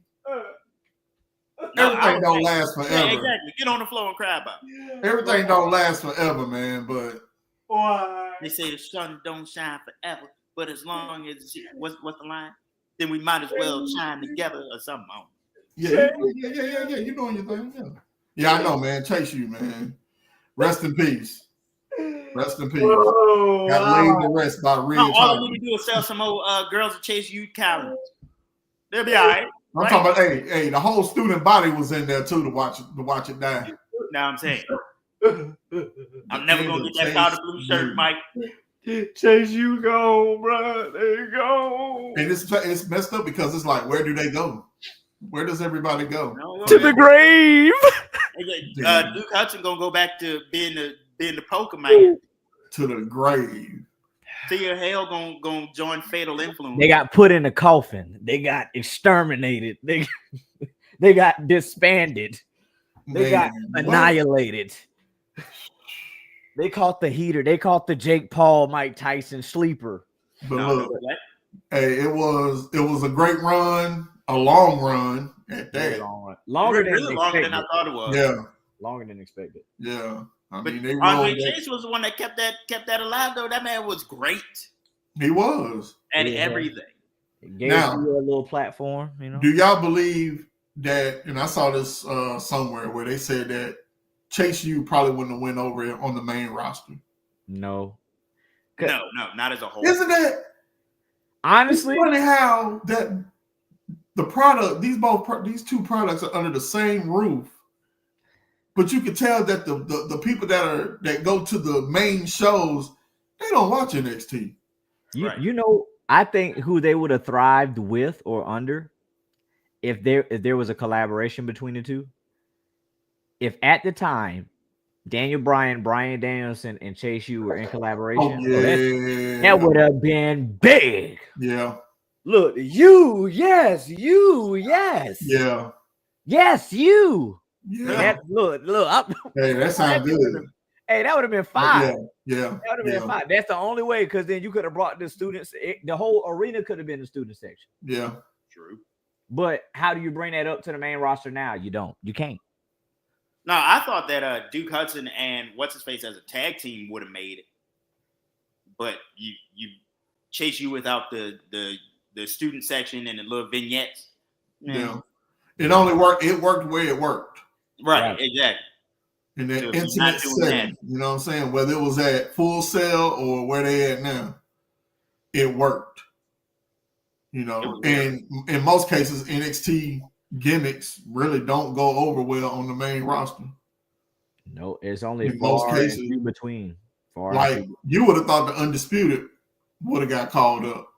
everything don't last forever. Yeah, exactly. Get on the floor and cry about it. Everything don't last forever, man. But why? They say the sun don't shine forever, but as long as what's the line? Then we might as well shine together or something. Yeah. You're doing your thing. Yeah, I know, man. Chase U, man. Rest in peace. Rest in peace. Got laid to rest by real time. All we need to do is sell some old girls to Chase U calendars. They'll be all right. I'm talking about, hey, the whole student body was in there too to watch it die. Now I'm saying, I'm never gonna get that powder blue shirt, Mike. Chase U go, bro. There you go. And it's messed up because it's like, where do they go? Where does everybody go? To the grave. Duke Hudson gonna go back to being the poker man. To the grave. Thea Hale gonna join Fatal Influence. They got put in a coffin. They got exterminated. They got disbanded. They got annihilated. They caught the heater. They caught the Jake Paul, Mike Tyson sleeper. But look, hey, it was a great run, a long run at that. Longer than I thought it was. Yeah, longer than expected. Yeah. I but mean, Andre Chase was the one that kept that alive, though. That man was great. He was. And everything. It gave you a little platform, Do y'all believe that, and I saw this somewhere where they said that Chase U probably wouldn't have went over on the main roster? No. No, not as a whole. Isn't that honestly funny how that the product, these two products are under the same roof? But you can tell that the people that go to the main shows, they don't watch NXT. I think who they would have thrived with or under if there was a collaboration between the two. If at the time Daniel Bryan, Bryan Danielson, and Chase U were in collaboration, that would have been big. Yeah. Look, yes. Yeah. Yes, you. Yeah. Look. Hey, that sounds good. Hey, that would have been fine. Yeah. That would have been fine. That's the only way, because then you could have brought the students. The whole arena could have been the student section. Yeah. True. But how do you bring that up to the main roster now? You don't. You can't. No, I thought that Duke Hudson and What's-His-Face as a tag team would have made it. But you Chase U without the student section and the little vignettes. Yeah. It only worked. It worked where it worked. Right. Exactly. In that intimate setting, you know what I'm saying? Whether it was at Full Sail or where they at now, it worked. And in most cases, NXT gimmicks really don't go over well on the main roster. No, it's only in most cases in between. Like you would have thought the Undisputed would have got called up,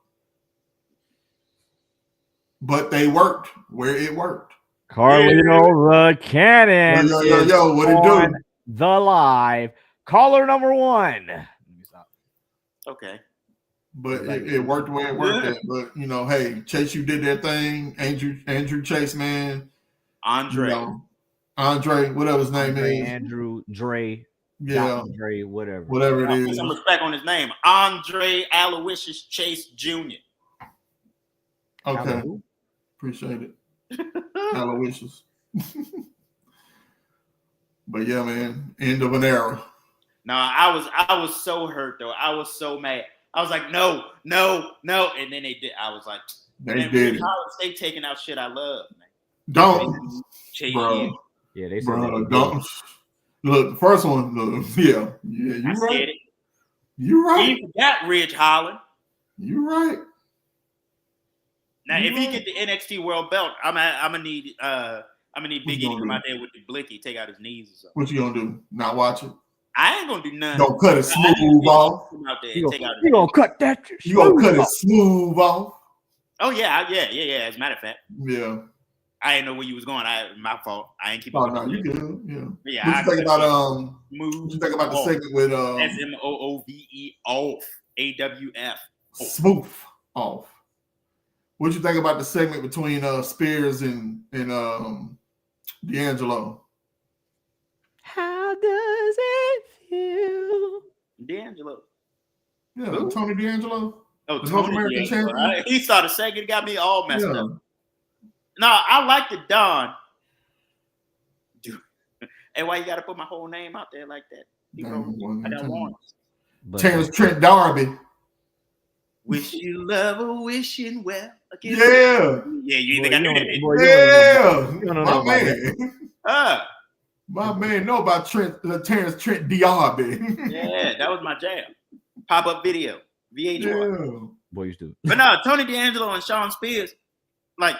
but they worked where it worked. Carlito the Cannon. Yo, what it do? The live caller number 1. Let me stop. Okay. But it worked where it worked at. But hey, Chase, you did that thing. Andrew Chase, man. Andre, whatever his name is. Andrew Dre. Yeah. Dre, whatever it is. Put some respect on his name. Andre Aloysius Chase Jr. Okay. Appreciate it. Aloysius. But yeah, man, end of an era. No, I was so hurt though. I was so mad. I was like, no, and then they did. I was like, they did it. They taking out shit I love, man. Don't, bro. Yeah, they said bro. Don't. Look, the first one. Look, yeah, you right. You right. He forgot Ridge Holland. You right. Now, if he get the NXT World Belt, I'm gonna need Big E to come out there with the blicky, take out his knees or something. What you gonna do? Not watch it? I ain't gonna do nothing. Don't cut it smooth off. You gonna cut that? You gonna cut it smooth off? Oh yeah. As a matter of fact. Yeah. I didn't know where you was going. My fault. I ain't keep. Oh no, you good. Yeah. Yeah. What you think about What you think about the segment with SMOOVE off AWF smooth off? What you think about the segment between Spears and D'Angelo? How does it feel? D'Angelo. Yeah, Ooh. Tony D'Angelo. Oh, the North American champion. He started second, got me all messed up. No, I like the Don. Dude. Hey, why you gotta put my whole name out there like that? I got one. Terrence Trent D'Arby. Wish you love a wishing well. Yeah. Yeah, you think I knew that? Yeah. My man. My man know about Terrence Trent D'Arby. Yeah, that was my jam. Pop-up video. VH1. Yeah. Boy, you stupid. But no, Tony D'Angelo and Sean Spears, like,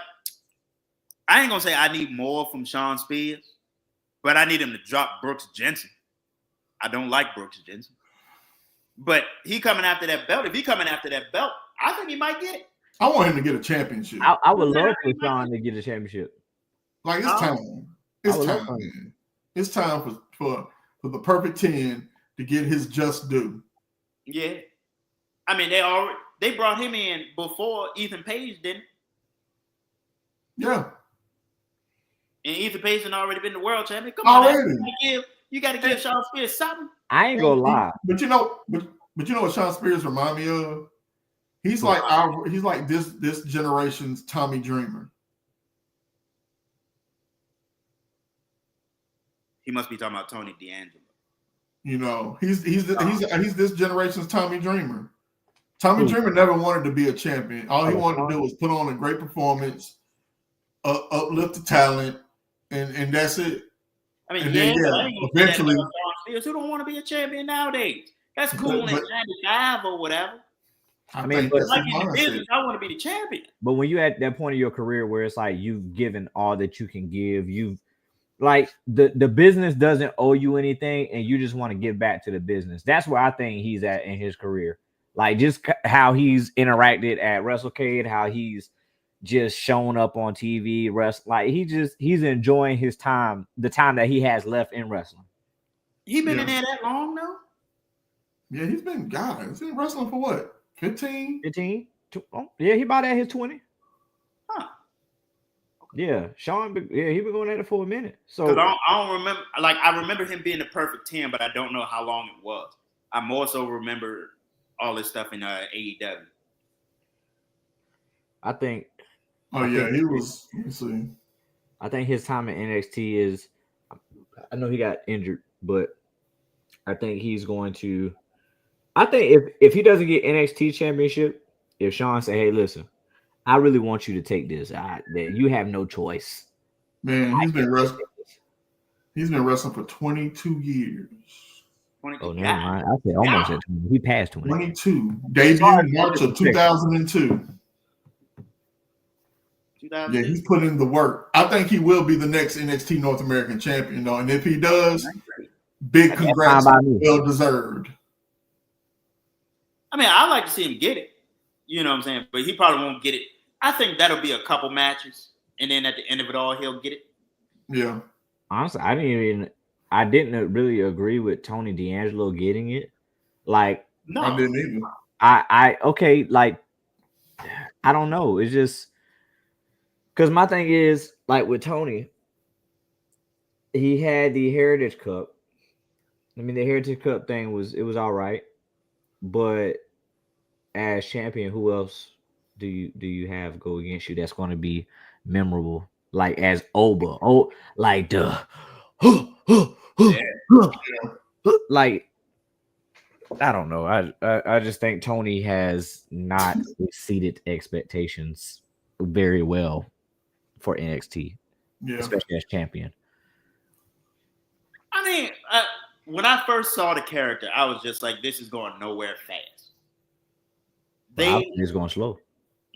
I ain't gonna say I need more from Sean Spears, but I need him to drop Brooks Jensen. I don't like Brooks Jensen. But he coming after that belt. If he coming after that belt, I think he might get it. I want him to get a championship. I would love for Sean to get a championship. Like, it's time. It's time, man. It's time for the perfect 10 to get his just due. Yeah. I mean, they brought him in before Ethan Page didn't. Yeah. And Ethan Page had already been the world champion. Come on, you got to give Sean Spears something. I ain't gonna lie. But you know what Sean Spears remind me of? He's like this generation's Tommy Dreamer. He must be talking about Tony D'Angelo. You know, he's this generation's Tommy Dreamer. Tommy Dreamer never wanted to be a champion. All he wanted to do was put on a great performance, uplift the talent, and that's it. I mean, eventually. Who don't want to be a champion nowadays? That's cool in 95 or whatever. I mean, but like in the business, I want to be the champion. But when you're at that point of your career where it's like you've given all that you can give, you've like the business doesn't owe you anything, and you just want to give back to the business. That's where I think he's at in his career. Like just how he's interacted at WrestleCade, how he's just shown up on TV, like he's enjoying his time, the time that he has left in wrestling. He been in there that long though? Yeah, he's been wrestling for what? 15? 15? Yeah, he about at his 20. Huh. Yeah, Sean, he been going at it for a minute. So I don't remember, like I remember him being the perfect 10, but I don't know how long it was. I more so remember all this stuff in AEW. I think. Oh yeah, he was. Let's see. I think his time in NXT is. I know he got injured, but I think he's going to. I think if he doesn't get NXT championship, if Sean say, "Hey, listen, I really want you to take this. That you have no choice." Man, he's been wrestling. He's been wrestling for 22 years. 22. Oh, never mind. I said almost at 20. He passed 20. 22. Debut March of 2002. Yeah, he's put in the work. I think he will be the next NXT North American champion, though. And if he does, big congrats. Well deserved. I mean, I'd like to see him get it. You know what I'm saying? But he probably won't get it. I think that'll be a couple matches. And then at the end of it all, he'll get it. Yeah. Honestly, I didn't really agree with Tony D'Angelo getting it. Like, no, I didn't either. Okay, like, I don't know. It's just because my thing is, like, with Tony, he had the Heritage Cup. I mean, the Heritage Cup thing was all right, but as champion, who else do you have go against you that's going to be memorable? Like as Oba, like the. Like I don't know. I just think Tony has not exceeded expectations very well for NXT, especially as champion. I mean, when I first saw the character, I was just like, "This is going nowhere fast." It's going slow.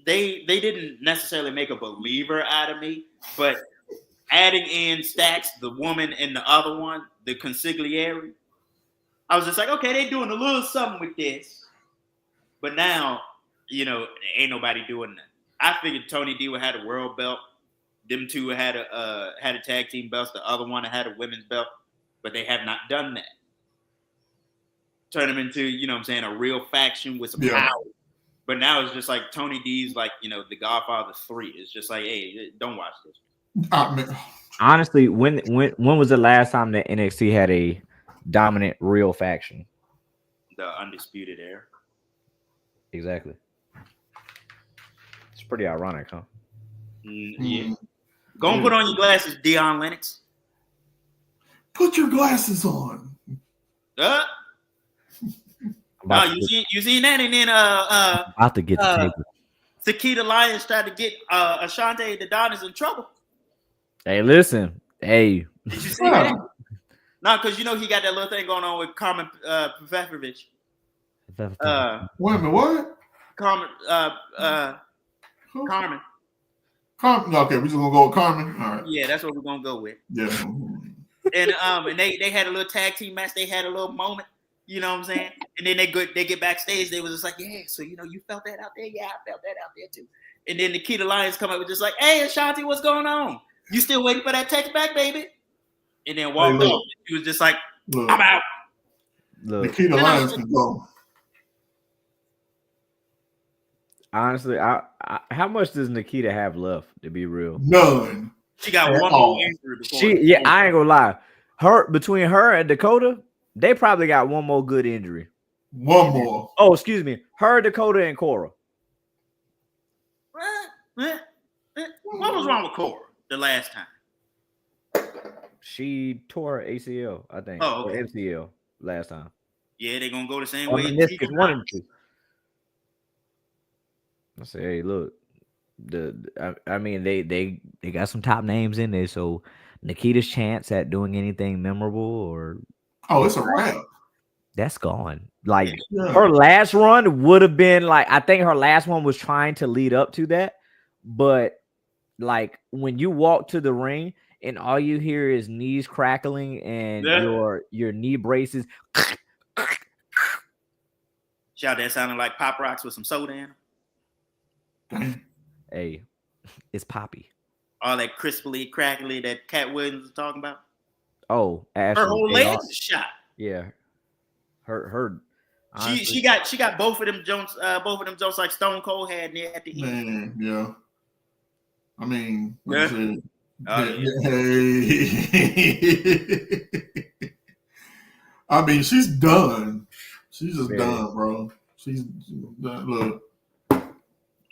They didn't necessarily make a believer out of me, but adding in Stacks, the woman, and the other one, the consigliere, I was just like, okay, they doing a little something with this. But now, ain't nobody doing that. I figured Tony D would have a world belt. Them two had a tag team belts. The other one had a women's belt, but they have not done that. Turn them into, a real faction with some power. But now it's just like Tony D's like, the Godfather 3. It's just like, hey, don't watch this. Honestly, when was the last time that NXT had a dominant real faction? The Undisputed Era. Exactly. It's pretty ironic, huh? Yeah. Go and put on your glasses, Dion Lennox. Put your glasses on. You seen that, and then about to get the table. Sakita Lyons tried to get Ashante the Adonis in trouble. Hey, listen. Hey. Did you see that? No, because he got that little thing going on with Carmen Pfefferovich. Wait a minute, what? Carmen. Okay, we're just gonna go with Carmen. All right. Yeah, that's what we're gonna go with. Yeah. And they had a little tag team match. They had a little moment. You know what I'm saying? And then they get backstage. They was just like, yeah, so you felt that out there? Yeah, I felt that out there too. And then Nikita Lyons come up with just like, hey, Ashanti, what's going on? You still waiting for that text back, baby? And then walked off. He was just like, I'm out. Nikita Lyons can go. Honestly, how much does Nikita have left, to be real? None. She got one more injury before. I ain't gonna lie. Between her and Dakota, they probably got one more good injury. One more. Oh, excuse me. Her, Dakota, and Cora. What was wrong with Cora the last time? She tore her ACL, I think. Oh, okay. Or MCL last time. Yeah, they're gonna go the same way. I say, hey, look, they got some top names in there. So Nikita's chance at doing anything memorable or it's a wrap. That's gone. Like her last run would have been like, I think her last one was trying to lead up to that, but like when you walk to the ring and all you hear is knees crackling and your knee braces. Shout, that sounded like Pop Rocks with some soda in them. Hey, it's Poppy. All that crisply, crackly that Cat Williams was talking about. Oh, Ashley, her whole leg's shot. Yeah, her. Honestly, she got both of them Jones like Stone Cold had there at the end. Yeah. I mean, I mean, she's done. She's just done, bro. She's done. Look.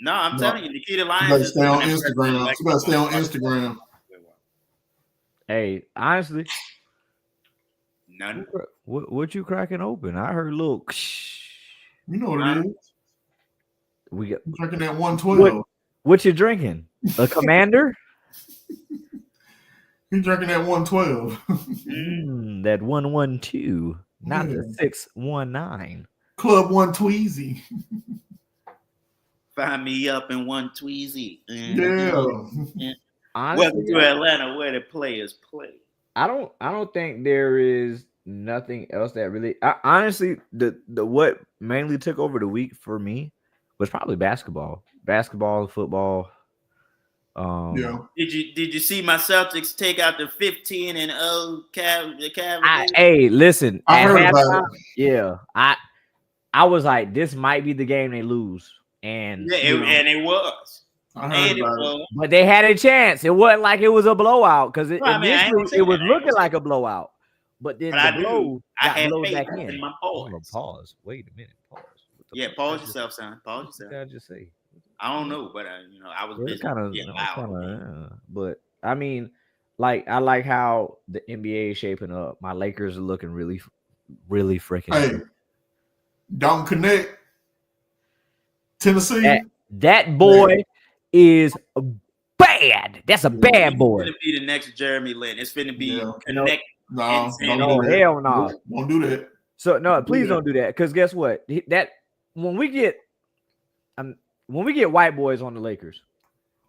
No, I'm telling you, Nikita Lyons. She better stay on Instagram. She better stay on Instagram. Hey, honestly, none. What you cracking open? I heard little. You know what it is. We got drinking that 112. What you drinking? A Commander? He's drinking that 112. That 112, not the 619. Club One Tweezy. Find me up in One Tweezy. Yeah. Welcome to Atlanta, where the players play. I don't think there is nothing else that really. Honestly, the what mainly took over the week for me was probably basketball, football. Did you see my Celtics take out the 15-0 Cavaliers? Hey, listen. I heard about it. Yeah, I was like, this might be the game they lose, and and it was. I heard about it. But they had a chance. It wasn't like it was a blowout because it was looking like a blowout. But then the blow got blown back in. My pause. Wait a minute. Pause. Pause yourself, son. Pause yourself. What did I just say? I don't know, but I was busy. But I mean, like I like how the NBA is shaping up. My Lakers are looking really, really freaking good. Don't connect. Tennessee. That boy is bad. That's a bad boy. It's gonna be the next Jeremy Lin. It's gonna be connect. No, no, hell no. Don't do that. So no, please don't do that. Because guess what? That when we get white boys on the Lakers,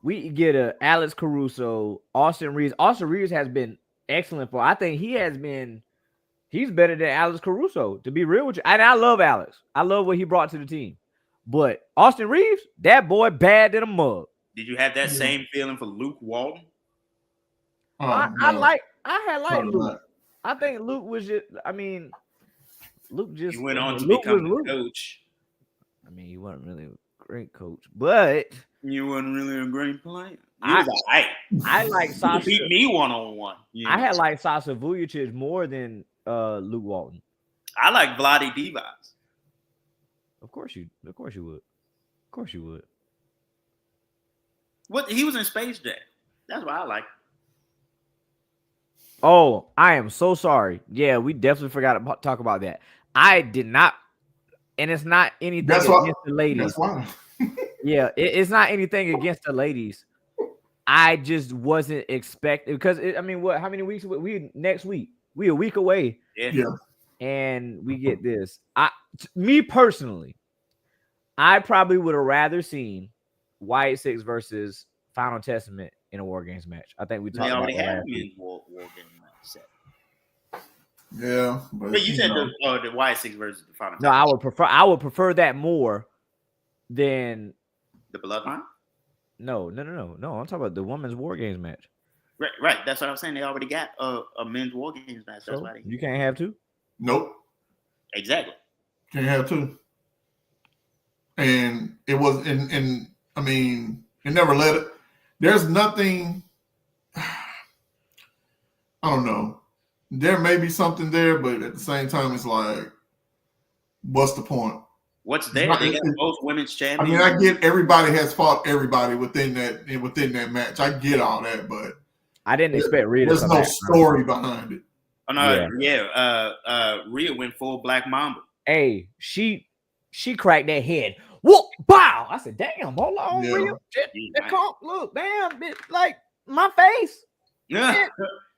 we get a Alex Caruso, Austin Reeves. Austin Reeves has been excellent I think he's better than Alex Caruso, to be real with you. And I love Alex. I love what he brought to the team. But Austin Reeves, that boy bad than a mug. Did you have that same feeling for Luke Walton? I had Luke. I think Luke was just, Luke just he went on to become a coach. He wasn't really a great coach, but you wasn't really a great player. I like Sasha. Beat me 1-on-1. I had like Sasha Vujacic more than Luke Walton. I like Vlade Divac. Of course you would. What he was in Space Jam. That's why I like. Oh, I am so sorry. Yeah, we definitely forgot to talk about that. I did not, and it's not anything against the ladies. That's why. Yeah, it's not anything against the ladies. I just wasn't expecting because how many weeks we next week? We a week away. Yeah. And we get this. Me personally, I probably would have rather seen White Six versus Final Testament in a War Games match. I think we talked about that. War Games match set. Yeah, but you said the White Six versus the Final. No, I would prefer that more than the Bloodline. No. I'm talking about the women's War Games match. Right. That's what I'm saying. They already got a men's War Games match. That's why you can't have two. Nope. Exactly. Can't have two. And it was, it never let it. There's nothing. I don't know. There may be something there, but at the same time, it's like, what's the point? What's there? They got both women's champions. I get everybody has fought everybody within that match. I get all that, but I didn't expect Rhea. There's no story behind it. Oh no, Rhea went full Black Mamba. Hey, she cracked that head. Whoop! Bow! I said, "Damn, hold on, Rhea. Look, damn, bitch, like my face. Yeah,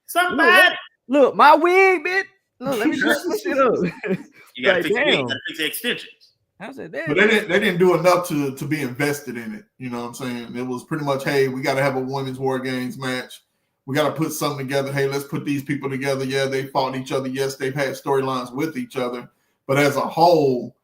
somebody. Look, my wig, bitch. Look, let me dress this shit up. You gotta fix the extensions." I said, but they didn't do enough to be invested in it. You know what I'm saying? It was pretty much, hey, we got to have a women's War Games match. We got to put something together. Hey, let's put these people together. Yeah, they fought each other. Yes, they've had storylines with each other. But as a whole,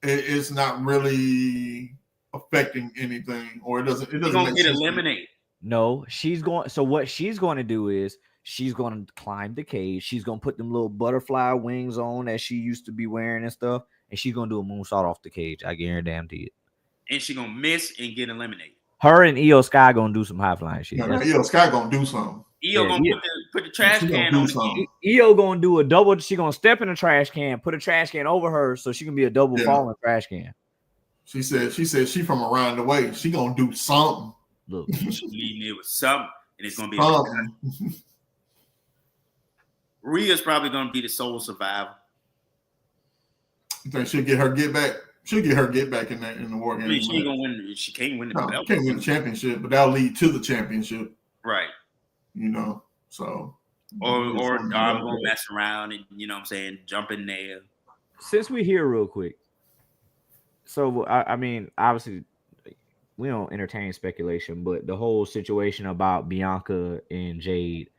it's not really affecting anything, or it doesn't. It doesn't get eliminated. No, she's going. So what she's going to do is she's going to climb the cage. She's going to put them little butterfly wings on that she used to be wearing and stuff. And she's gonna do a moonsault off the cage. I guarantee it. And she's gonna miss and get eliminated. Her and Io Sky gonna do some high flying shit. Yeah, Io Sky gonna do something. Io gonna put the trash can on. Io gonna do a double. She gonna step in the trash can, put a trash can over her, so she can be a double falling trash can. She said she from around the way. She gonna do something. Look, leading it with something, and it's gonna be something. Rhea's probably gonna be the sole survivor. You think she'll get her get back? She'll get her get back in the War Games. She ain't gonna win. She can't win the belt. She can't win the championship, but that'll lead to the championship. Right. You know, so or I'm gonna mess around and jump in there. Since we're here real quick, so obviously we don't entertain speculation, but the whole situation about Bianca and Jade,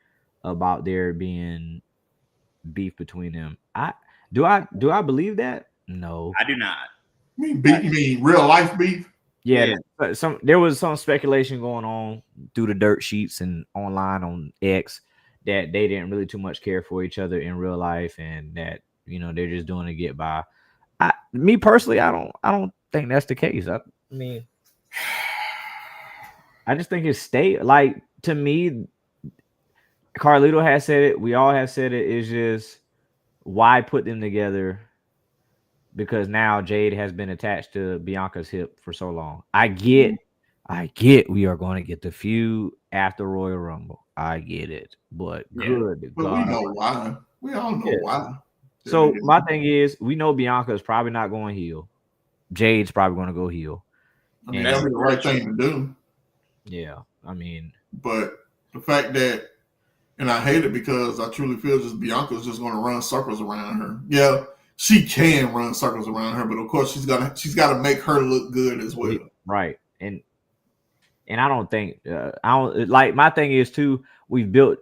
about there being beef between them, do I believe that? No, I do not. You mean real life beef? Yeah, there was some speculation going on through the dirt sheets and online on X that they didn't really too much care for each other in real life, and that they're just doing to get by. Me personally, I don't think that's the case. I just think it's to me. Carlito has said it. We all have said it. Is just why put them together. Because now Jade has been attached to Bianca's hip for so long. I get we are going to get the feud after Royal Rumble. I get it. But good God. We know why. We all know why. So my thing is, we know Bianca is probably not going heel. Jade's probably going to go heel. I mean, that'd be the right thing to do. Yeah, I mean, but the fact that, and I hate it because I truly feel just Bianca's just going to run circles around her. Yeah, she can run circles around her, but of course she's got to make her look good as well. Right, and I don't think I don't like my thing is too. WWE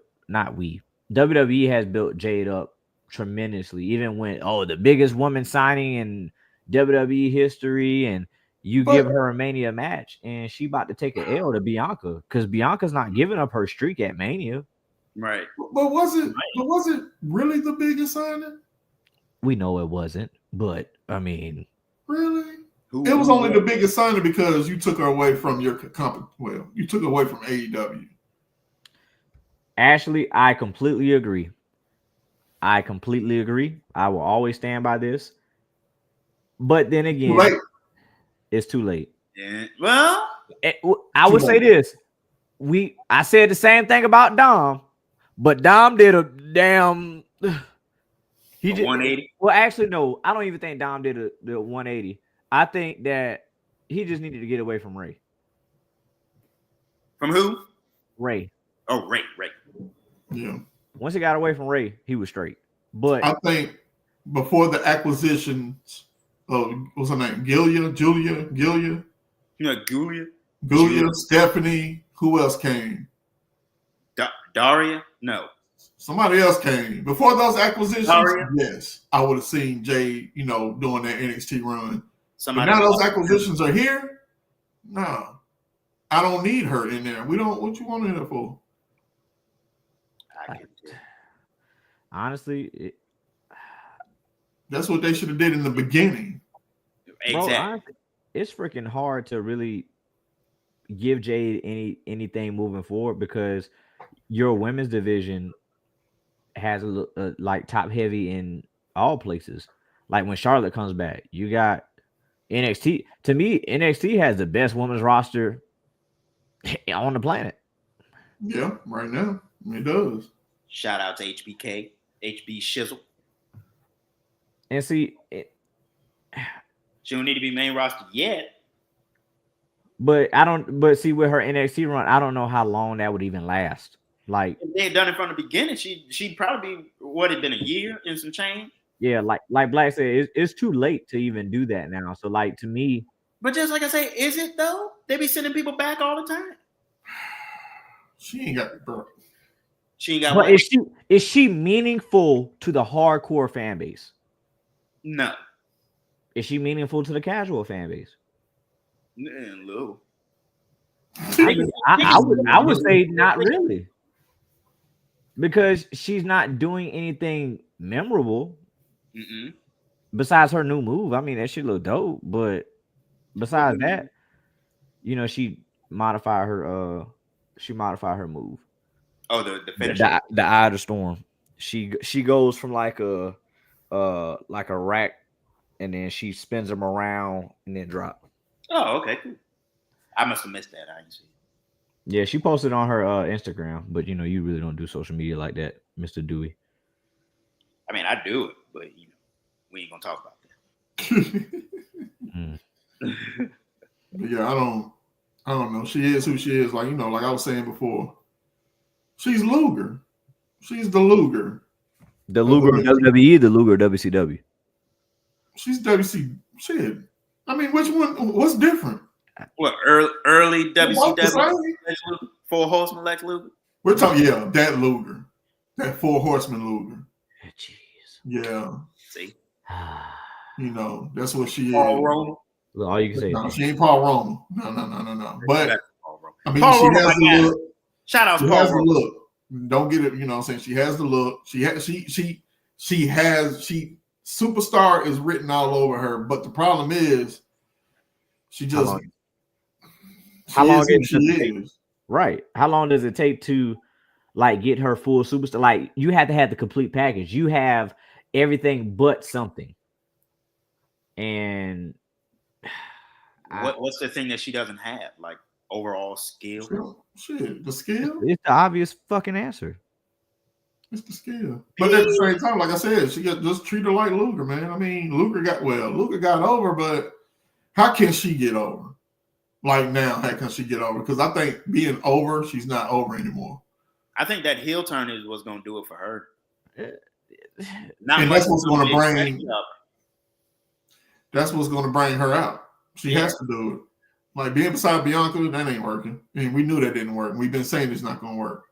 has built Jade up tremendously, even when the biggest woman signing in WWE history, and give her a Mania match, and she about to take an L to Bianca because Bianca's not giving up her streak at Mania. Right. But was it really the biggest signing? We know it wasn't, but I mean, really, it was only the biggest signing because you took her away from you took her away from AEW. Ashley, I completely agree. I will always stand by this. But then again, it's too late. Yeah. Well, I would say this. I said the same thing about Dom, but Dom did a damn. He did 180. Well, actually, no. I don't even think Dom did the 180. I think that he just needed to get away from Ray. From who? Ray. Oh, Ray. Yeah. Once he got away from Ray, he was straight. But I think before the acquisitions of what's her name? Julia, Stephanie. Who else came? Daria? No. Somebody else came. Before those acquisitions, Daria? Yes. I would have seen Jay, doing that NXT run. But now those acquisitions are here. No. I don't need her in there. What you want her there for? Honestly, that's what they should have did in the beginning. Exactly. Bro, honestly, it's freaking hard to really give Jade anything moving forward because your women's division has a like top heavy in all places. Like when Charlotte comes back, you got NXT. To me, NXT has the best women's roster on the planet. Yeah, right now it does. Shout out to HBK, HB Shizzle. And see, she don't need to be main roster yet. But see with her NXT run, I don't know how long that would even last. Like if they had done it from the beginning, she'd probably be what had been a year and some change. Yeah, like Black said, it's too late to even do that now. So like to me, but just like I say, is it though? They be sending people back all the time. She ain't got bro. She ain't got. But is she meaningful to the hardcore fan base? No. Is she meaningful to the casual fan base? Lou. I would say not really, because she's not doing anything memorable. Besides her new move. I mean, that shit look dope, but besides that, she modified her move. Oh, the finish. The Eye of the Storm. She goes from like a rack, and then she spins them around and then drop. Oh, okay, cool. I must have missed that. I didn't see it. Yeah, she posted on her Instagram, but you really don't do social media like that, Mr. Dewey. I mean, I do it, but we ain't gonna talk about that. Yeah, I don't know. She is who she is. Like like I was saying before, she's Luger. She's the Luger. The Luger of WWE, the Luger of WCW. She's WC. Shit. I mean, which one? What's different? What early WCW? Four Horsemen Lex Luger. We're talking, that Luger, that Four Horsemen Luger. Jeez. Yeah. See. That's what she Paul is. Roma. Well, all you can say. No, she ain't Paul Roma. No. But I mean, Paul she Roma, has the look. Shout out to She Paul has Roma. the look. Don't get it. You know what I'm saying? She has the look. She superstar is written all over her. But the problem is, she just. How long does it take? Right. How long does it take to get her full superstar? Like you have to have the complete package. You have everything but something. And what's the thing that she doesn't have? Like overall skill? Shit, the skill? It's the obvious fucking answer. It's the skill. But at the same time, like I said, she got just treat her like Luger, man. I mean, Luger got over, but how can she get over? Like now, how can she get over? Because I think being over, she's not over anymore. I think that heel turn is what's going to do it for her. And that's what's going to bring. That's what's going to bring her out. She has to do it. Like being beside Bianca, that ain't working. And we knew that didn't work. We've been saying it's not going to work.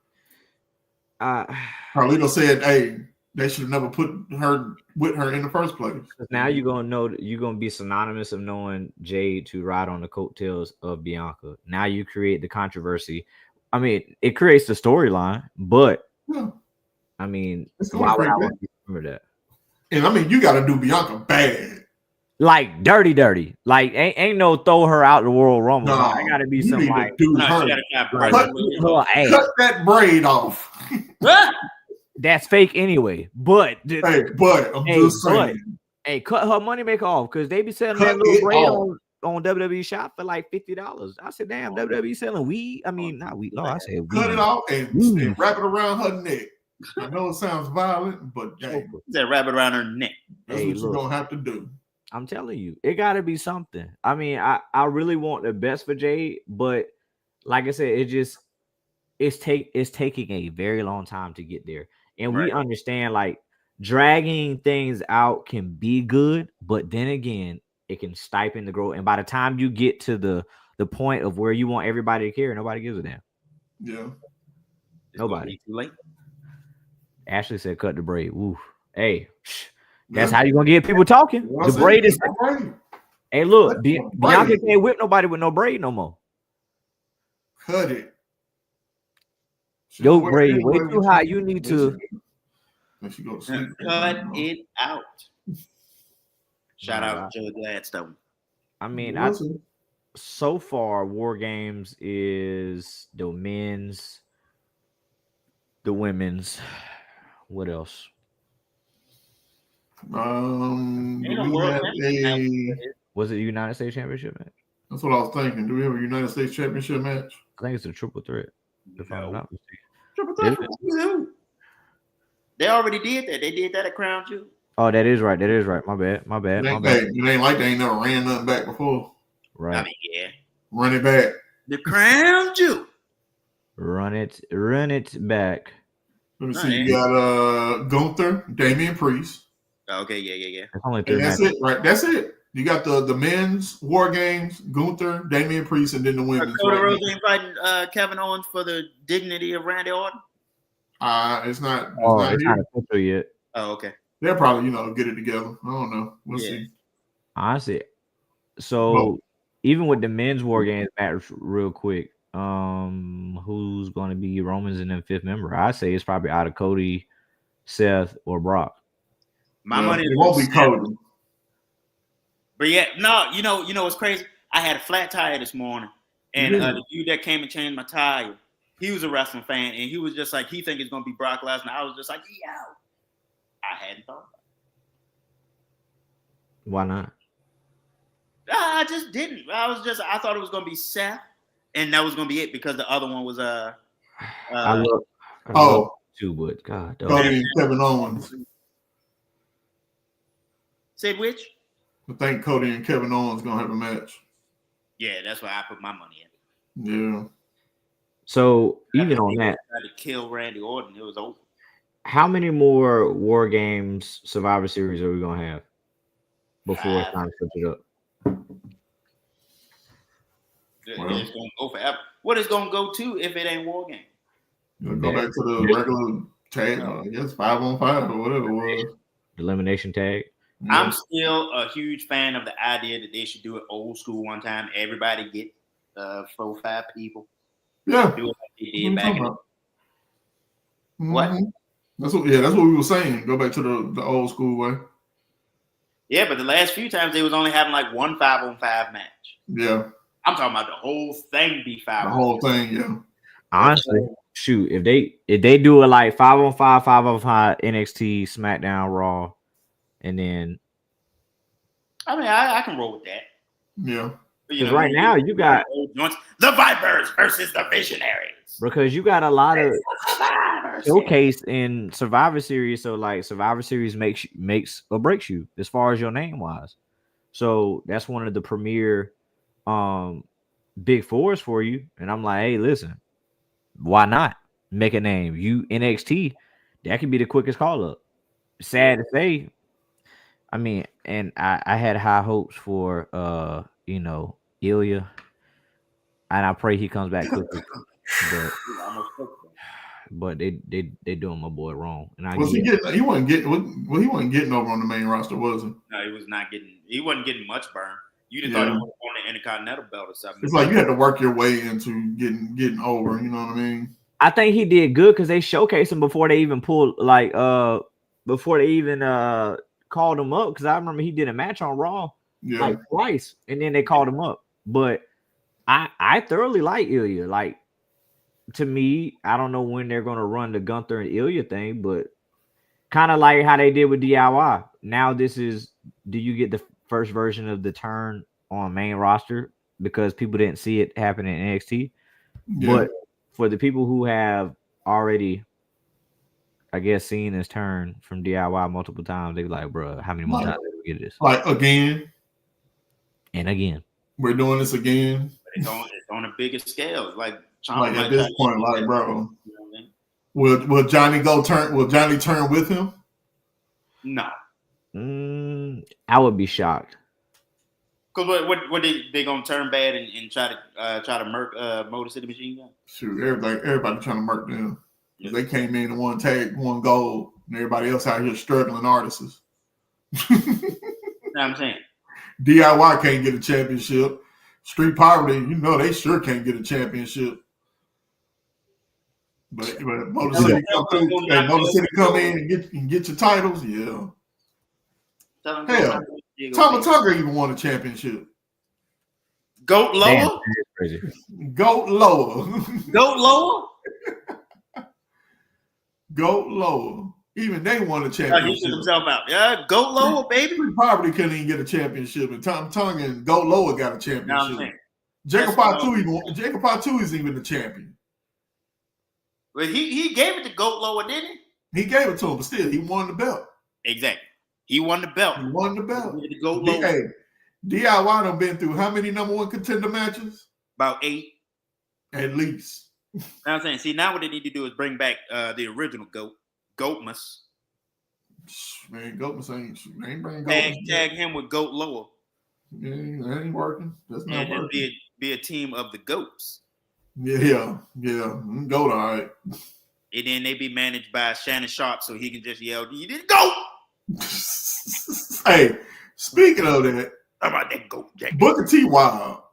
Carlito said, "Hey, they should have never put her with her in the first place." Now you're gonna know that you're gonna be synonymous of knowing Jade to ride on the coattails of Bianca. Now you create the controversy. I mean, it creates the storyline, but I mean, why would I want to remember that? And I mean, you got to do Bianca bad. Like dirty. Like ain't no throw her out the World Rumble. No, I gotta be some like cut that braid off. That's fake anyway. But I'm just saying. Hey, cut her moneymaker off because they be selling that little braid on WWE Shop for like $50. I said, damn, WWE selling weed. I mean, not weed. No, I said weed. Cut it off and wrap it around her neck. I know it sounds violent, but dang. Wrap it around her neck. That's what you're gonna have to do. I'm telling you, it got to be something. I mean, I really want the best for Jade, but like I said, it's taking a very long time to get there. And we understand like dragging things out can be good, but then again, it can stifle the growth. And by the time you get to the point of where you want everybody to care, nobody gives a damn. Yeah. Nobody. Too late. Ashley said cut the braid. Woo. Hey. That's how you gonna get people talking. The braid is. Hey, look, Bianca can't whip nobody with no braid no more. Cut it. Yo, braid way too high. You need to. Cut it out. Shout out to Joe Gladstone. I mean, so far, War Games is the men's, the women's. What else? Was it a United States Championship match? That's what I was thinking. Do we have a United States Championship match? I think it's a triple threat. If I'm not mistaken. Triple threat. They already did that. They did that at Crown Jewel. Oh, that is right. My bad. It ain't like they ain't never ran nothing back before. Right. I mean, yeah. Run it back. The Crown Jewel. Run it back. Let me see. You got Gunther, Damian Priest. Okay, yeah. That's it, right? That's it. You got the men's War Games, Gunther, Damian Priest, and then the women's. Cody Rhodes inviting Kevin Owens for the dignity of Randy Orton. It's not. It's not official yet. Oh, okay. They'll probably get it together. I don't know. We'll see. Honestly, so even with the men's War Games match, real quick, who's going to be Roman's and then fifth member? I say it's probably out of Cody, Seth, or Brock. My money won't be Cody. But yeah, no, you know what's crazy? I had a flat tire this morning, and the dude that came and changed my tire, he was a wrestling fan, and he was just like, he think it's gonna be Brock Lesnar. I was just like, yo, I hadn't thought about it. Why not? I just didn't. I thought it was gonna be Seth, and that was gonna be it because the other one was I love too, but God, Cody and Kevin Owens. Said which? I think Cody and Kevin Owens gonna have a match. Yeah, that's why I put my money in. Yeah. So even on that, tried to kill Randy Orton, it was over. How many more War Games Survivor Series are we gonna have before it's time to switch it up? It's gonna go forever. What is gonna go to if it ain't War Game? Go back to the regular tag. I guess 5-on-5 or whatever it was. Elimination tag. Yeah. I'm still a huge fan of the idea that they should do it old school one time. Everybody get 4-5 people. Yeah. Do it like they did back in the What? That's what we were saying. Go back to the old school way. Yeah, but the last few times they was only having like one 5-on-5 match. Yeah. I'm talking about the whole thing be 5. The whole thing, yeah. Honestly, shoot, if they do it like 5-on-5, 5-on-5, NXT, SmackDown, Raw, and then I mean I can roll with that. Yeah. Because right now you got the Vipers versus the Visionaries. Because you got a lot of showcase in Survivor Series. So like Survivor Series makes or breaks you as far as your name wise. So that's one of the premier big fours for you. And I'm like, hey, listen, why not make a name? You NXT, that could be the quickest call up. Sad to say. I mean, and I had high hopes for Ilya, and I pray he comes back quickly. But they doing my boy wrong. And he wasn't getting over on the main roster, was he? No, he wasn't getting much burn. You'd have thought he was on the Intercontinental belt or something. It's like you had to work your way into getting over, you know what I mean? I think he did good because they showcased him before they even pulled before they even called him up, because I remember he did a match on Raw like twice, and then they called him up. But I thoroughly like Ilya. Like, to me, I don't know when they're gonna run the Gunther and Ilya thing, but kind of like how they did with DIY. Now do you get the first version of the turn on main roster because people didn't see it happen in NXT? But for the people who have already, I guess, seen his turn from DIY multiple times, they be like, bro, how many more times did we get this? Like, again. And again. We're doing this again. It's on a bigger scale. Like at this point, like, bro. You know what I mean? Will Johnny turn with him? No. I would be shocked. Because what they gonna turn bad and try to murk Motor City Machine Gun? Shoot, everybody trying to murk them. Yeah. They came in and one tag, one gold, and everybody else out here struggling artists. You know what I'm saying? DIY can't get a championship. Street Poverty, they sure can't get a championship. But Motor City come in and get your titles, yeah. Hell, Tama Tonga even won a championship. Goat lower? Damn, crazy. Goat lower. Goat lower? Goat lower. Even they won a championship. He took himself out. Yeah, Goat lower, baby. Poverty couldn't even get a championship, and Tama Tonga and Goat lower got a championship. Jacob Patu is even the champion. But he gave it to Goat lower, didn't he? He gave it to him, but still, he won the belt. Exactly. He won the belt. Hey, DIY done been through how many number one contender matches? About 8. At least. I'm saying, see, now what they need to do is bring back the original Goatmas. Man, Goatmas ain't bringing Goatmas. Tag him with Goat lower. Yeah, that ain't working. That's not working. Be a team of the goats. Yeah. Goat, all right. And then they be managed by Shannon Sharp, so he can just yell, "You didn't go." Hey, speaking of that, how about that goat? Booker T. Wild.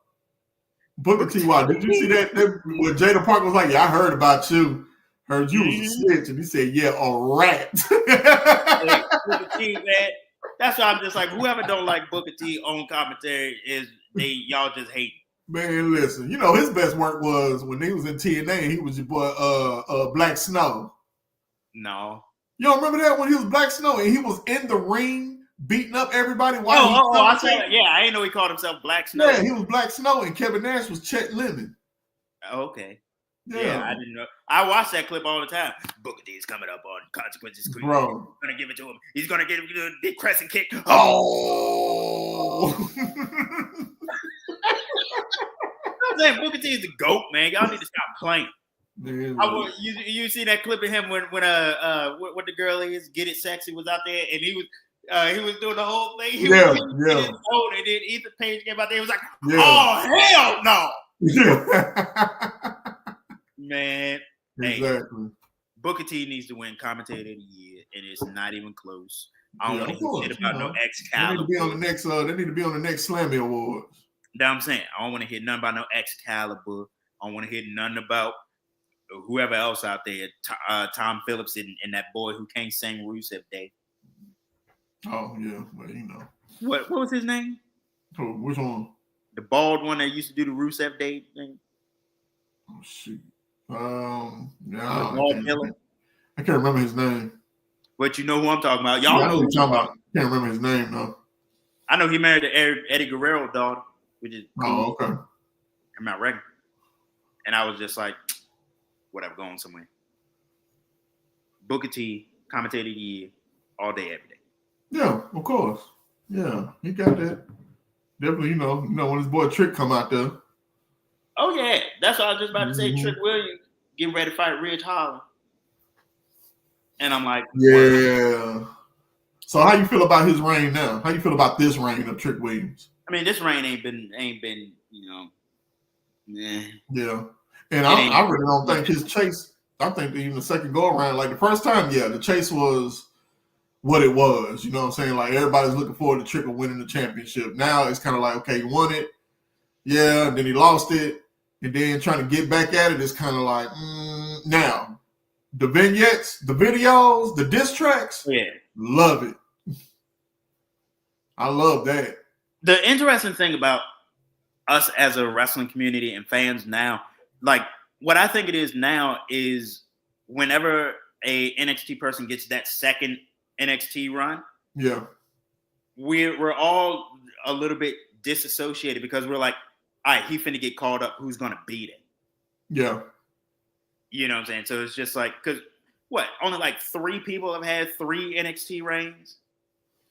Did you see that when Jada Park was like, "Yeah, I heard about you. Heard you was a snitch," and he said, "Yeah, a rat." Hey, Booker T, man. That's why I'm just like, whoever don't like Booker T on commentary y'all just hate. Man, listen, his best work was when he was in TNA and he was your boy Black Snow. No. You don't remember that when he was Black Snow and he was in the ring beating up everybody while I saw it. Yeah, I didn't know he called himself Black Snow. Yeah, he was Black Snow and Kevin Nash was Chet Lemon. Okay. Yeah, I didn't know. I watch that clip all the time. Booker T is coming up on Consequences Crew. Bro. He's gonna give it to him. He's gonna get him the big crescent kick. Oh. I'm saying Booker T is the GOAT, man. Y'all need to stop playing. You see that clip of him when what the girl is, Get It Sexy, was out there and he was doing the whole thing. He was and then Ethan Page came out there. He was like, "Oh hell no!" Yeah. Man, exactly. Hey, Booker T needs to win Commentator of the Year, and it's not even close. I don't want to hear about no Excalibur. They need to be on the next. They need to be on the next Slammy Awards. That's what I'm saying. I don't want to hear nothing about no Excalibur. I don't want to hear nothing about whoever else out there. Tom Phillips and that boy who can't sing Rusev Day. Oh yeah, well What was his name? Oh, which one? The bald one that used to do the Rusev Day thing. Oh shoot. I can't remember his name. But you know who I'm talking about. Y'all know who I'm talking about. Can't remember his name though. I know he married Eddie Guerrero's daughter, which is cool. Oh, okay. I'm not ready. And I was just like, whatever, going somewhere. Booker T, commentator of the year, all day, every day. Yeah, of course. Yeah, he got that. Definitely, you know when his boy Trick come out there. Oh yeah, that's what I was just about to say. Trick Williams getting ready to fight Ridge Holland, and I'm like, yeah. What? So how you feel about his reign now? How you feel about this reign of Trick Williams? I mean, this reign ain't been, Yeah, and I really don't think his chase. I think even the second go around, like the first time, the chase was what it was. You know what I'm saying? Like everybody's looking forward to Trick winning the championship. Now it's kind of like, okay, he won it, then he lost it, and then trying to get back at it is kind of like now the vignettes, the videos, the diss tracks. Yeah, love it. I love that. The interesting thing about us as a wrestling community and fans now, like what I think it is now is whenever a NXT person gets that second NXT run, we're all a little bit disassociated because we're like, all right, he finna get called up. Who's gonna beat him? Yeah. You know what I'm saying? So it's just like, because only like 3 people have had 3 NXT reigns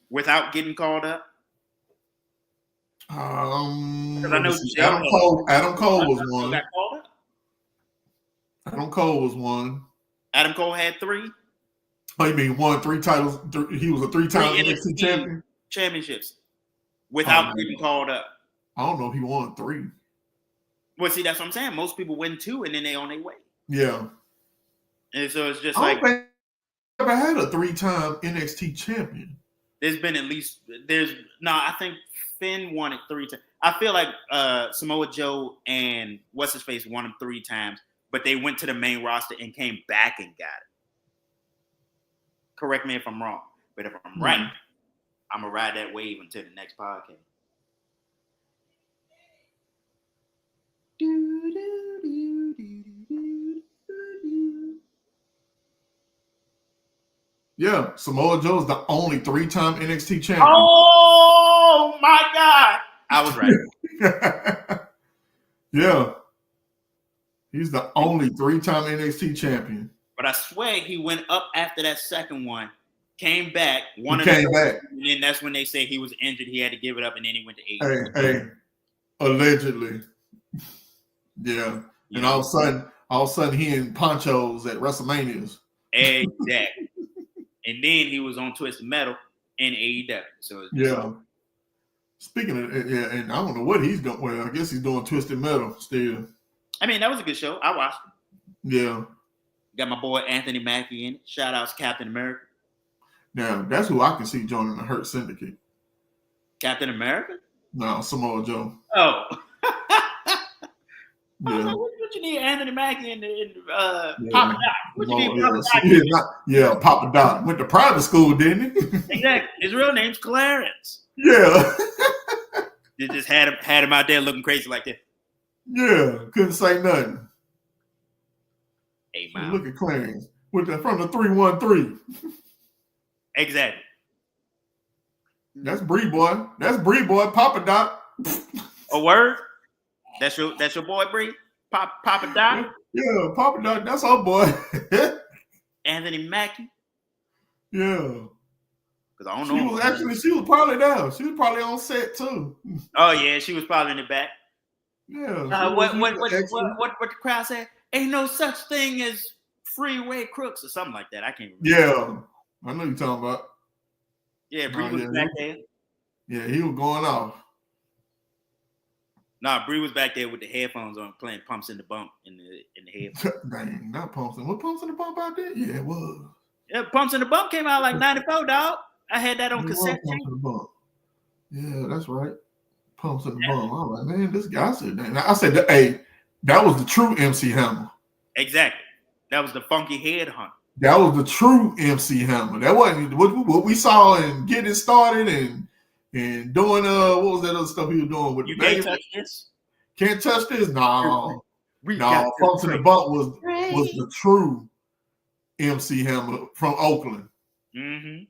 without getting called up. I know Adam Cole was one. Got called up. Adam Cole was one. Adam Cole had 3. Oh, you mean won 3 titles? He was a 3-time NXT champion. Championships without getting called up. I don't know if he won 3. Well, see, that's what I'm saying. Most people win 2 and then they on their way. Yeah. And so it's just I like, don't think I ever had a 3-time NXT champion. There's been at least I think Finn won it 3 times. I feel like Samoa Joe and what's his face won them 3 times, but they went to the main roster and came back and got it. Correct me if I'm wrong, but if I'm right, I'm gonna ride that wave until the next podcast. Yeah, Samoa Joe is the only 3-time NXT champion. Oh my God, I was right. Yeah, he's the only 3-time NXT champion. But I swear he went up after that second one, came back, and then that's when they say he was injured. He had to give it up, and then he went to AEW. Hey, allegedly. Yeah. And all of a sudden he in ponchos at WrestleManias. Exactly. And then he was on Twisted Metal in AEW. So Speaking of and I don't know what he's doing. Well, I guess he's doing Twisted Metal still. I mean, that was a good show. I watched it. Yeah. Got my boy Anthony Mackie in it. Shout out to Captain America. Now, that's who I can see joining the Hurt Syndicate. Captain America? No, Samoa Joe. Oh. Yeah. What you need Anthony Mackie in Papa Doc? What you need Papa Doc? Papa Doc. Went to private school, didn't he? Exactly. His real name's Clarence. Yeah. They just had him out there looking crazy like that. Yeah. Couldn't say nothing. Hey, man. Look at Clarence. From the 313. Exactly. That's Bree Boy. Papa Doc. A word? That's your boy, Bree? Papa Doc? Yeah, Papa Doc. That's our boy. Anthony Mackie? Yeah. Because I don't know. She was probably there. She was probably on set too. Oh yeah, she was probably in the back. Yeah. What the crowd said? Ain't no such thing as freeway crooks or something like that. I can't remember. Yeah. I know you're talking about. Yeah, Bree was back there. Yeah, he was going off. Nah, Bree was back there with the headphones on, playing Pumps in the Bump in the headphones. Dang, not Pumps. What Pumps in the Bump out there? Yeah, it was. Yeah, Pumps in the Bump came out like 94, dog. I had that on cassette. Pumps in the Bump. Yeah, that's right. Pumps in the Bump. I'm like, man, this guy said that. I said, hey, that was the true MC Hammer. Exactly. That was the funky headhunt. That was the true MC Hammer. That wasn't what we saw in Getting Started and doing what was that other stuff he was doing with you the can't touch this? Can't touch this? No. Pumps in the Bump was the true MC Hammer from Oakland. Mm-hmm.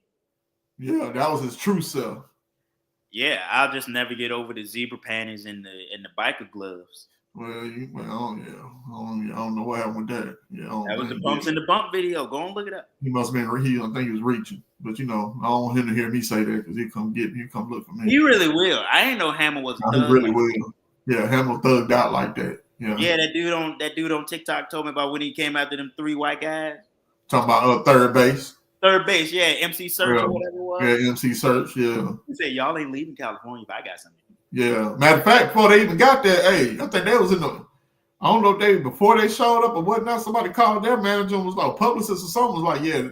Yeah, that was his true self. Yeah, I'll just never get over the zebra panties and the biker gloves. Well, I don't know what happened with that. Yeah, that was the bumps in the bump video. Go and look it up. He must have been. I think he was reaching, but I don't want him to hear me say that because he come look for me. He really will. I ain't know Hammer was a thug. He really will. Yeah, Hammer thugged out like that. Yeah. Yeah, that dude on TikTok told me about when he came after them 3 white guys. Talking about third base. Third base, yeah, MC Search or whatever it was. Yeah, MC Search, yeah. He said, y'all ain't leaving California if I got something. Yeah. Matter of fact, before they even got there, I think they was in the, I don't know if before they showed up or whatnot, somebody called their manager and was like, publicist or something, was like, yeah,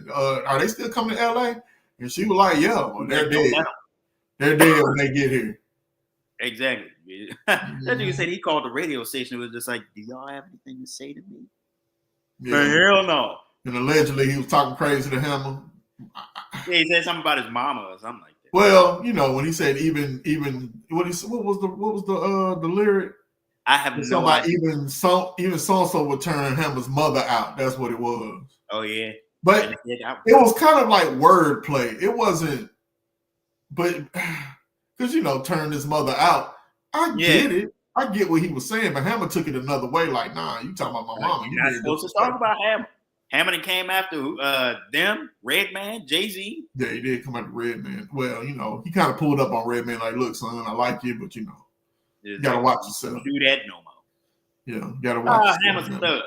are they still coming to LA? And she was like, yeah, well, they're dead. They're dead when they get here. Exactly. That dude said he called the radio station and was just like, do y'all have anything to say to me? Yeah. Hell no. And allegedly he was talking crazy to Hammer. Yeah, he said something about his mama or something like that. Well, when he said even what was the lyric? I have no idea. Even so would turn Hammer's mother out. That's what it was. Oh yeah. But it was kind of like wordplay. It wasn't, but because turn his mother out. I get it. I get what he was saying, but Hammer took it another way. Like, nah, you talking about my mama. You're not supposed to talk about Hammer. Hammer came after them, Redman, Jay-Z. Yeah, he did come after Redman. Well, he kind of pulled up on Redman like, look, son, I like you, but you gotta watch yourself. Don't do that no more. Yeah, you gotta watch yourself. Hammer's a thug.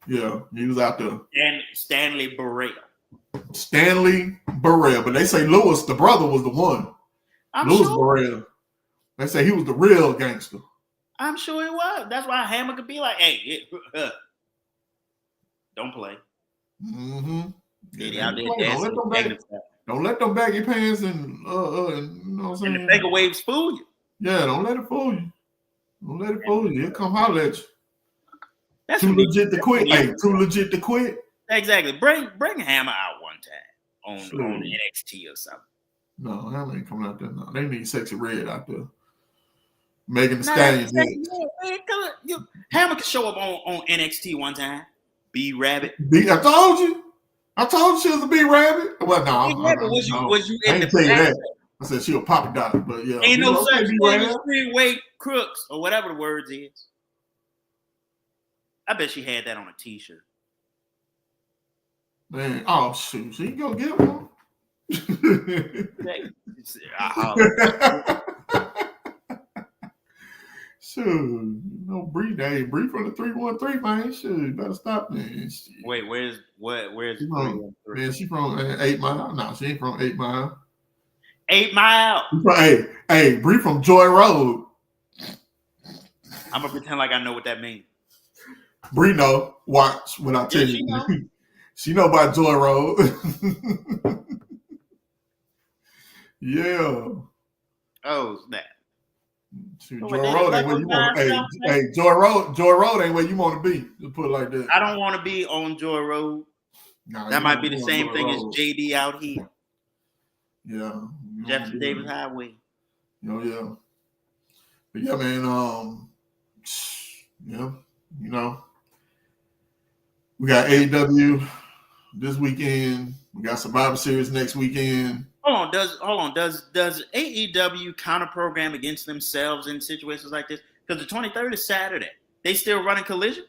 Yeah, he was out there. And Stanley Burrell. But they say Lewis, the brother, was the one. Lewis Burrell. They say he was the real gangster. I'm sure he was. That's why Hammer could be like, hey, don't play. Mm-hmm. Yeah, don't let them baggy pants and you know what I'm saying? And the mega waves fool you. Yeah, don't let it fool you. Don't let it fool you. He'll come holler at you. That's too legit to quit. Hey, too legit to quit. Exactly. Bring Hammer out one time on NXT or something. No, Hammer ain't coming out there. No, they need Sexy Red out there. Megan Thee Stallion. Hammer can show up on NXT one time. B Rabbit. I told you she was a B Rabbit. Well, no. Was you in the back? I said she was Papa Dot, but yeah. Ain't no such thing as freeway crooks or whatever the words is. I bet she had that on a t-shirt. Man, oh shoot, she can go get one. Shoot, Bree from the 313, man. Shoot, you better stop, man. Shit. Wait, where's 313? Man, she from 8 Mile. No, she ain't from 8 Mile. 8 Mile. Hey, Bree from Joy Road. I'm gonna pretend like I know what that means. Bree know. Watch when I tell you. She know about Joy Road. Yeah. Oh, snap. Joy Road ain't where you want to be. Hey, Joy Road ain't where you want to be. Just put it like that. I don't want to be on Joy Road. Nah, that might be the same thing as JD out here. Yeah. Jefferson Davis Highway. Yeah. But yeah, man. We got AEW this weekend. We got Survivor Series next weekend. Hold on. Does AEW counter program against themselves in situations like this? Because the 23rd is Saturday. They still running Collision?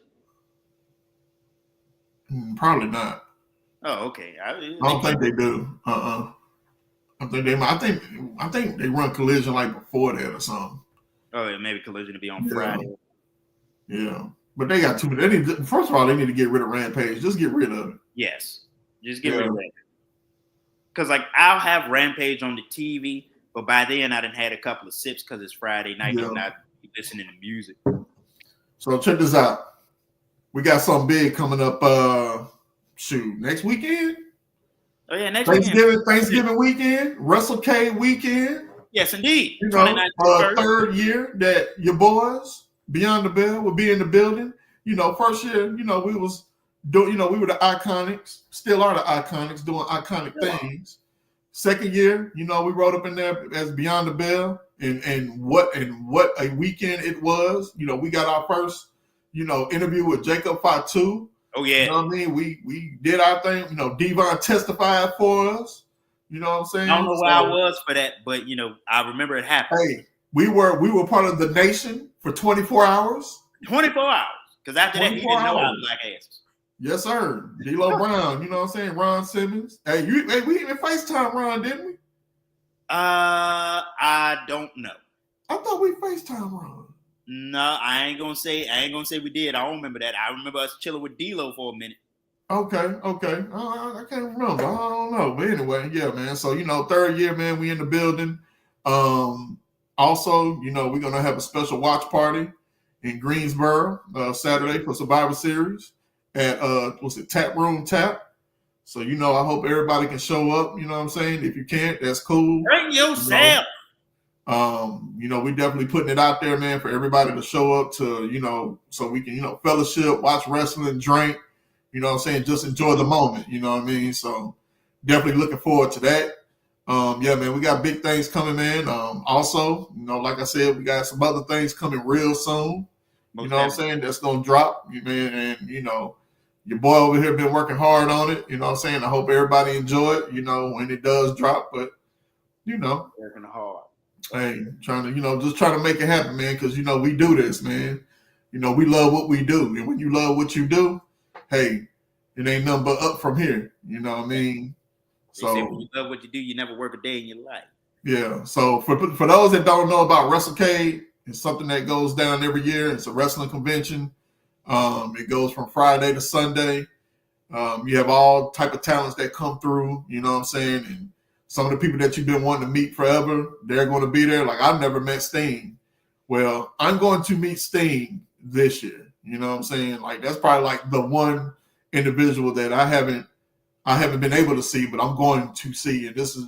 Probably not. Oh, okay. I don't think they do. I think they run Collision like before that or something. Oh, yeah, maybe Collision to be on Friday. Yeah. But they got too many. First of all, they need to get rid of Rampage. Just get rid of it. Yes. Just get rid of it. Because, I'll have Rampage on the TV, but by then I done had a couple of sips because it's Friday night and not listening to music. So check this out. We got something big coming up, next weekend? Oh, yeah, next weekend. Thanksgiving weekend, WrestleCade weekend. Yes, indeed. Third year that your boys, Beyond the Bell, will be in the building. First year, we was we were the Iconics, still are the Iconics, doing iconic things. Second year, we rode up in there as Beyond the Bell, and what a weekend it was. We got our first, interview with Jacob Fatu. Oh yeah. You know what I mean? We did our thing. Devon testified for us. You know what I'm saying? I don't know where I was for that, but I remember it happened. Hey, We were part of the nation for 24 hours. 24 hours. Because after that, he didn't know our hours. black asses. Yes, sir. D'Lo Brown, you know what I'm saying? Ron Simmons. Hey, we even FaceTime Ron, didn't we? I don't know. I thought we FaceTime Ron. No, I ain't gonna say we did. I don't remember that. I remember us chilling with D'Lo for a minute. Okay. I can't remember. I don't know. But anyway, yeah, man. So, third year, man, we in the building. Also, we're going to have a special watch party in Greensboro Saturday for Survivor Series at, Tap Room Tap. So, I hope everybody can show up. You know what I'm saying? If you can't, that's cool. Bring yourself. We definitely putting it out there, man, for everybody to show up to, so we can, fellowship, watch wrestling, drink, you know what I'm saying, just enjoy the moment, you know what I mean? So definitely looking forward to that. Yeah, man, we got big things coming, man. Also, like I said, we got some other things coming real soon. You know what I'm saying? That's going to drop, man. And, your boy over here been working hard on it. You know what I'm saying? I hope everybody enjoy it, when it does drop. But, working hard. Hey, trying to, just trying to make it happen, man, because, we do this, man. We love what we do. And when you love what you do, hey, it ain't nothing but up from here. You know what I mean? They say when you love what you do, you never work a day in your life. Yeah. So for those that don't know about WrestleCade, it's something that goes down every year. It's a wrestling convention. It goes from Friday to Sunday. You have all type of talents that come through, you know what I'm saying? And some of the people that you've been wanting to meet forever, they're going to be there. Like, I've never met Sting. Well, I'm going to meet Sting this year. You know what I'm saying? Like, that's probably like the one individual that I haven't been able to see, but I'm going to see. And this is,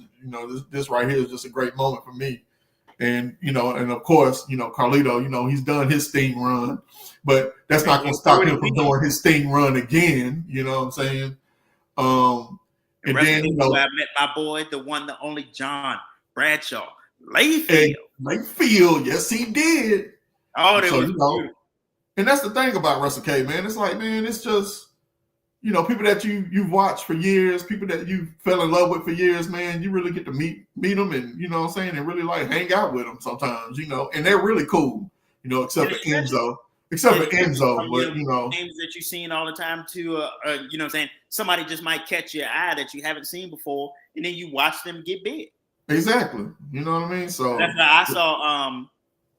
this right here is just a great moment for me. And, and of course, Carlito, he's done his Sting run, but that's not going to stop him from doing his Sting run again. You know what I'm saying? And then, I met my boy, the one, the only John Bradshaw, Layfield. Layfield, yes, he did. Oh, that was cool. And that's the thing about WrestleCade, man. It's like, man, it's just, people that you've watched for years, people that you fell in love with for years, man, you really get to meet them and, you know what I'm saying, and really like hang out with them sometimes, and they're really cool, except for Enzo. But, names that you've seen all the time too, you know what I'm saying? Somebody just might catch your eye that you haven't seen before, and then you watch them get big. Exactly. You know what I mean? So that's why I saw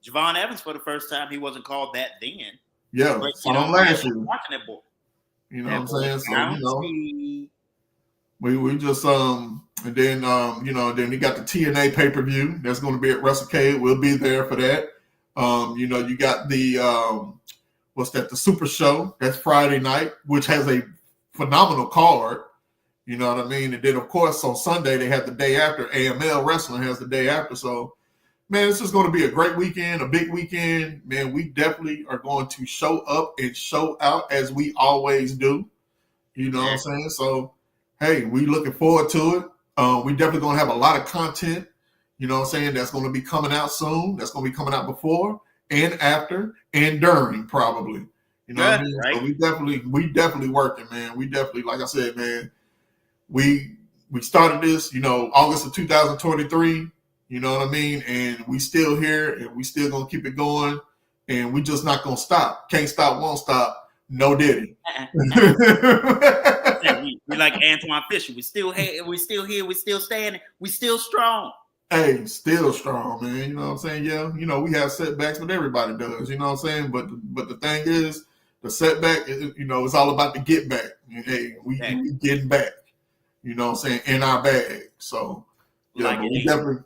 Javon Evans for the first time. He wasn't called that then. Yeah, but, last year. Watching that boy. You know what I'm saying? So, we just and then then we got the TNA pay-per-view that's going to be at WrestleCade. We'll be there for that. You got the the Super Show, that's Friday night, which has a phenomenal card. You know what I mean? And then of course on Sunday they have the day after. AML Wrestling has the day after. So man, it's just going to be a great weekend, a big weekend. Man, we definitely are going to show up and show out as we always do. You know what I'm saying? So, hey, we looking forward to it. We definitely going to have a lot of content, you know what I'm saying, that's going to be coming out soon. That's going to be coming out before and after and during probably. You know what I mean? Right. So we definitely working, man. We definitely, like I said, man, we started this, August of 2023. You know what I mean? And we still here and we still gonna keep it going. And we just not gonna stop. Can't stop, won't stop. No Diddy. We like Antoine Fisher. We still here, we still standing, we still strong. Hey, still strong, man. You know what I'm saying? Yeah, we have setbacks, but everybody does, you know what I'm saying? But the thing is, the setback is, it's all about the get back. And, hey, we getting back, you know what I'm saying, in our bag. So yeah, but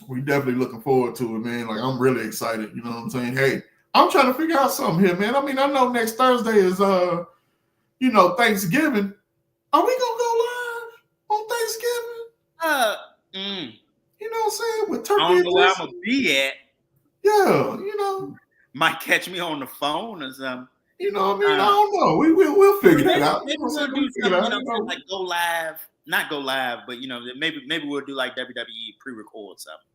we definitely looking forward to it, man. Like, I'm really excited. You know what I'm saying? Hey, I'm trying to figure out something here, man. I mean, I know next Thursday is, Thanksgiving. Are we gonna go live on Thanksgiving? You know what I'm saying? With turkey. I don't know where I'm gonna be at. Yeah, might catch me on the phone or something. You know what I mean? I don't know. We'll figure that out. Maybe we'll do something, like go live. Not go live, but maybe we'll do like WWE pre-record something.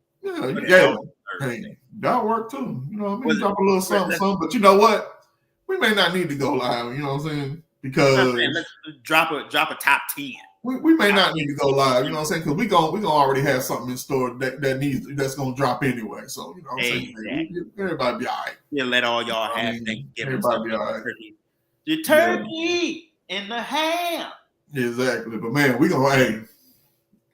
Yeah. Hey, that'll work too. You know what I mean? Drop a little something. But you know what? We may not need to go live. You know what I'm saying? Because let's drop a top 10. We may not need to go live, you know what I'm saying? Because we gonna already have something in store that's gonna drop anyway. So you know what I'm saying? Exactly. Everybody be all right. Yeah, let all y'all have Thanksgiving. Everybody be all right. The turkey and the ham. Exactly. But man,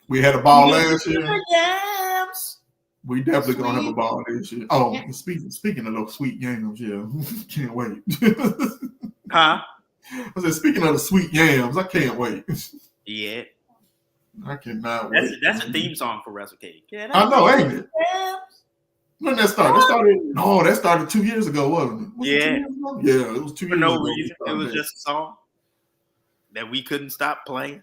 we had a ball last year. Yams. We definitely gonna have a ball this year. Oh, speaking of those sweet yams, yeah, can't wait. Huh? I said, speaking of the sweet yams, I can't wait. Yeah. I cannot wait. That's a theme song for WrestleCade. I know, ain't it? When that started? That started 2 years ago, wasn't it? Yeah, it was 2 years ago. For no reason. It was just a song that we couldn't stop playing.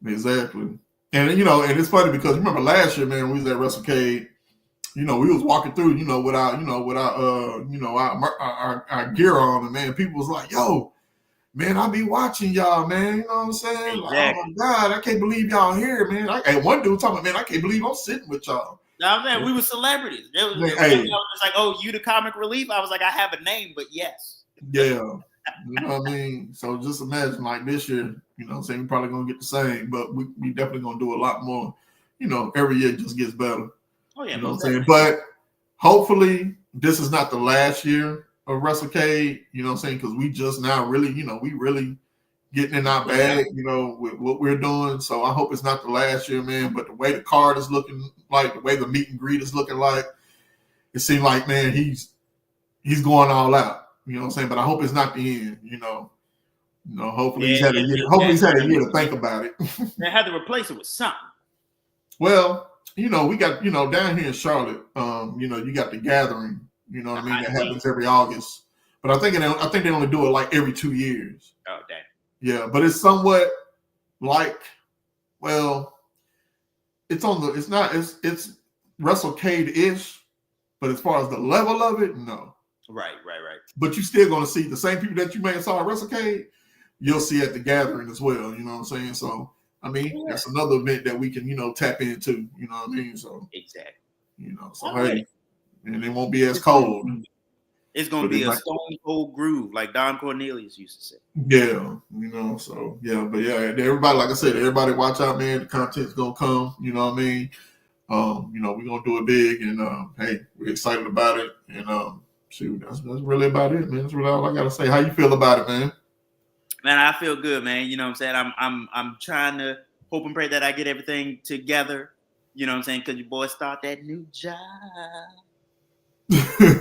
Exactly. And you know, and it's funny because remember last year, man, we was at WrestleCade. You know, we was walking through, with our gear on, and man, people was like, "Yo, man, I be watching y'all, man." You know what I'm saying? Exactly. Like, oh my God, I can't believe y'all here, man. And one dude talking, man, I can't believe I'm sitting with y'all. No, man, we were celebrities. It was like, oh, you the comic relief? I was like, I have a name, but yes. Yeah. You know what I mean? So just imagine like this year, you know what I'm saying? We're probably going to get the same, but we definitely going to do a lot more. You know, every year it just gets better. Oh, yeah. You know what I'm saying? But hopefully this is not the last year of WrestleCade, you know what I'm saying? Because we just now really, we really getting in our bag, with what we're doing. So I hope it's not the last year, man. But the way the card is looking like, the way the meet and greet is looking like, it seems like, man, he's going all out. You know what I'm saying? But I hope it's not the end, hopefully he's had a year. Hopefully he's had a year to think about it. They had to replace it with something. Well, we got, down here in Charlotte, you got the gathering, you know what I mean, that happens every August. But I think they only do it like every 2 years. Oh, damn. Yeah, but it's somewhat like, well, it's WrestleCade-ish, but as far as the level of it, no. Right. But you still gonna see the same people that you may have saw at WrestleCade, you'll see at the gathering as well. You know what I'm saying? So I mean, that's another event that we can, tap into. You know what I mean? So exactly. Hey, and it won't be as cold. It's gonna be a stone cold groove, like Don Cornelius used to say. Yeah, so yeah, but yeah, everybody, like I said, everybody watch out, man. The content's gonna come. You know what I mean? We're gonna do it big, and hey, we're excited about it, and shoot, that's really about it, man. That's really all I gotta say. How you feel about it, man? Man, I feel good, man. You know what I'm saying? I'm trying to hope and pray that I get everything together. You know what I'm saying? Because your boy start that new job.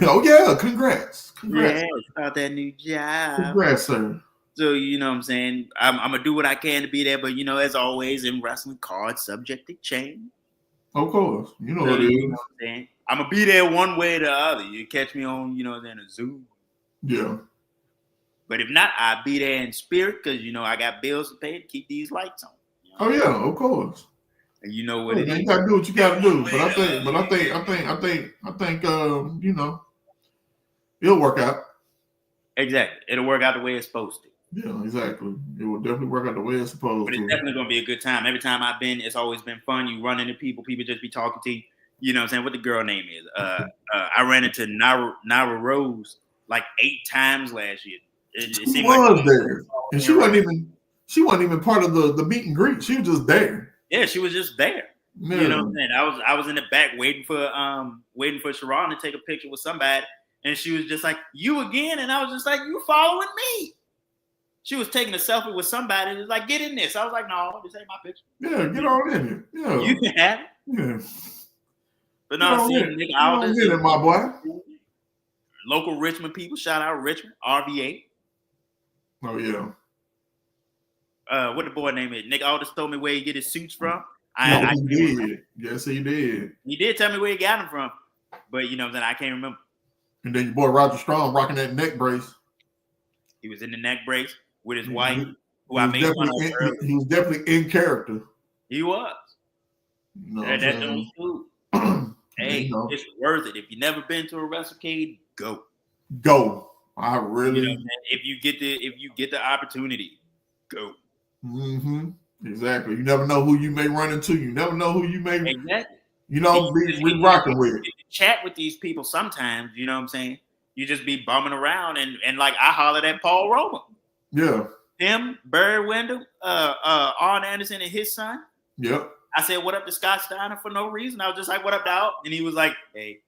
Oh yeah, congrats. Yeah, start that new job. Congrats, sir. So you know what I'm saying? I'm gonna do what I can to be there, but as always in wrestling, cards subject to change. Of course, what it is. You know what I'm saying? I'm gonna be there one way or the other. You catch me on, a Zoom. Yeah. But if not, I'll be there in spirit because I got bills to pay to keep these lights on. Oh yeah, of course. And you know what it is. You gotta do what you gotta do. But I think it'll work out. Exactly. It'll work out the way it's supposed to. Yeah, exactly. It will definitely work out the way it's supposed but to. But it's definitely gonna be a good time. Every time I've been, it's always been fun. You run into people just be talking to you. You know what I'm saying? What the girl name is. I ran into Nara Rose like 8 times last year. She was there. And she wasn't even part of the meet and greet. She was just there. Yeah, she was just there. Yeah. You know what I'm saying? I was in the back waiting for Sharon to take a picture with somebody, and she was just like, "You again?" And I was just like, "You following me?" She was taking a selfie with somebody and was like, "Get in this." I was like, "No, this ain't my picture." Yeah, get on in it. Yeah. You can have it. Yeah. But no, see, nigga, all this it, my boy. Local Richmond people, shout out Richmond, RVA. Oh yeah. What the boy name is? Nick Aldis told me where he get his suits from. He did. Yes, he did. He did tell me where he got them from, but I can't remember. And then your boy Roger Strong rocking that neck brace. He was in the neck brace with his wife, who I made fun of earlier. He was definitely in character. He was. That's cool. Hey, it's worth it. If you've never been to a WrestleCade, go. I really. If you get the opportunity, go. Mm-hmm. Exactly. You never know who you may run into. You never know who you may. Exactly. Be rocking with. Chat with these people sometimes. You know what I'm saying? You just be bumming around and like I hollered at Paul Roman. Yeah. him, Bird Wendell, Arn Anderson, and his son. Yep. I said, "What up to Scott Steiner?" for no reason. I was just like, "What up, dog?" And he was like, "Hey."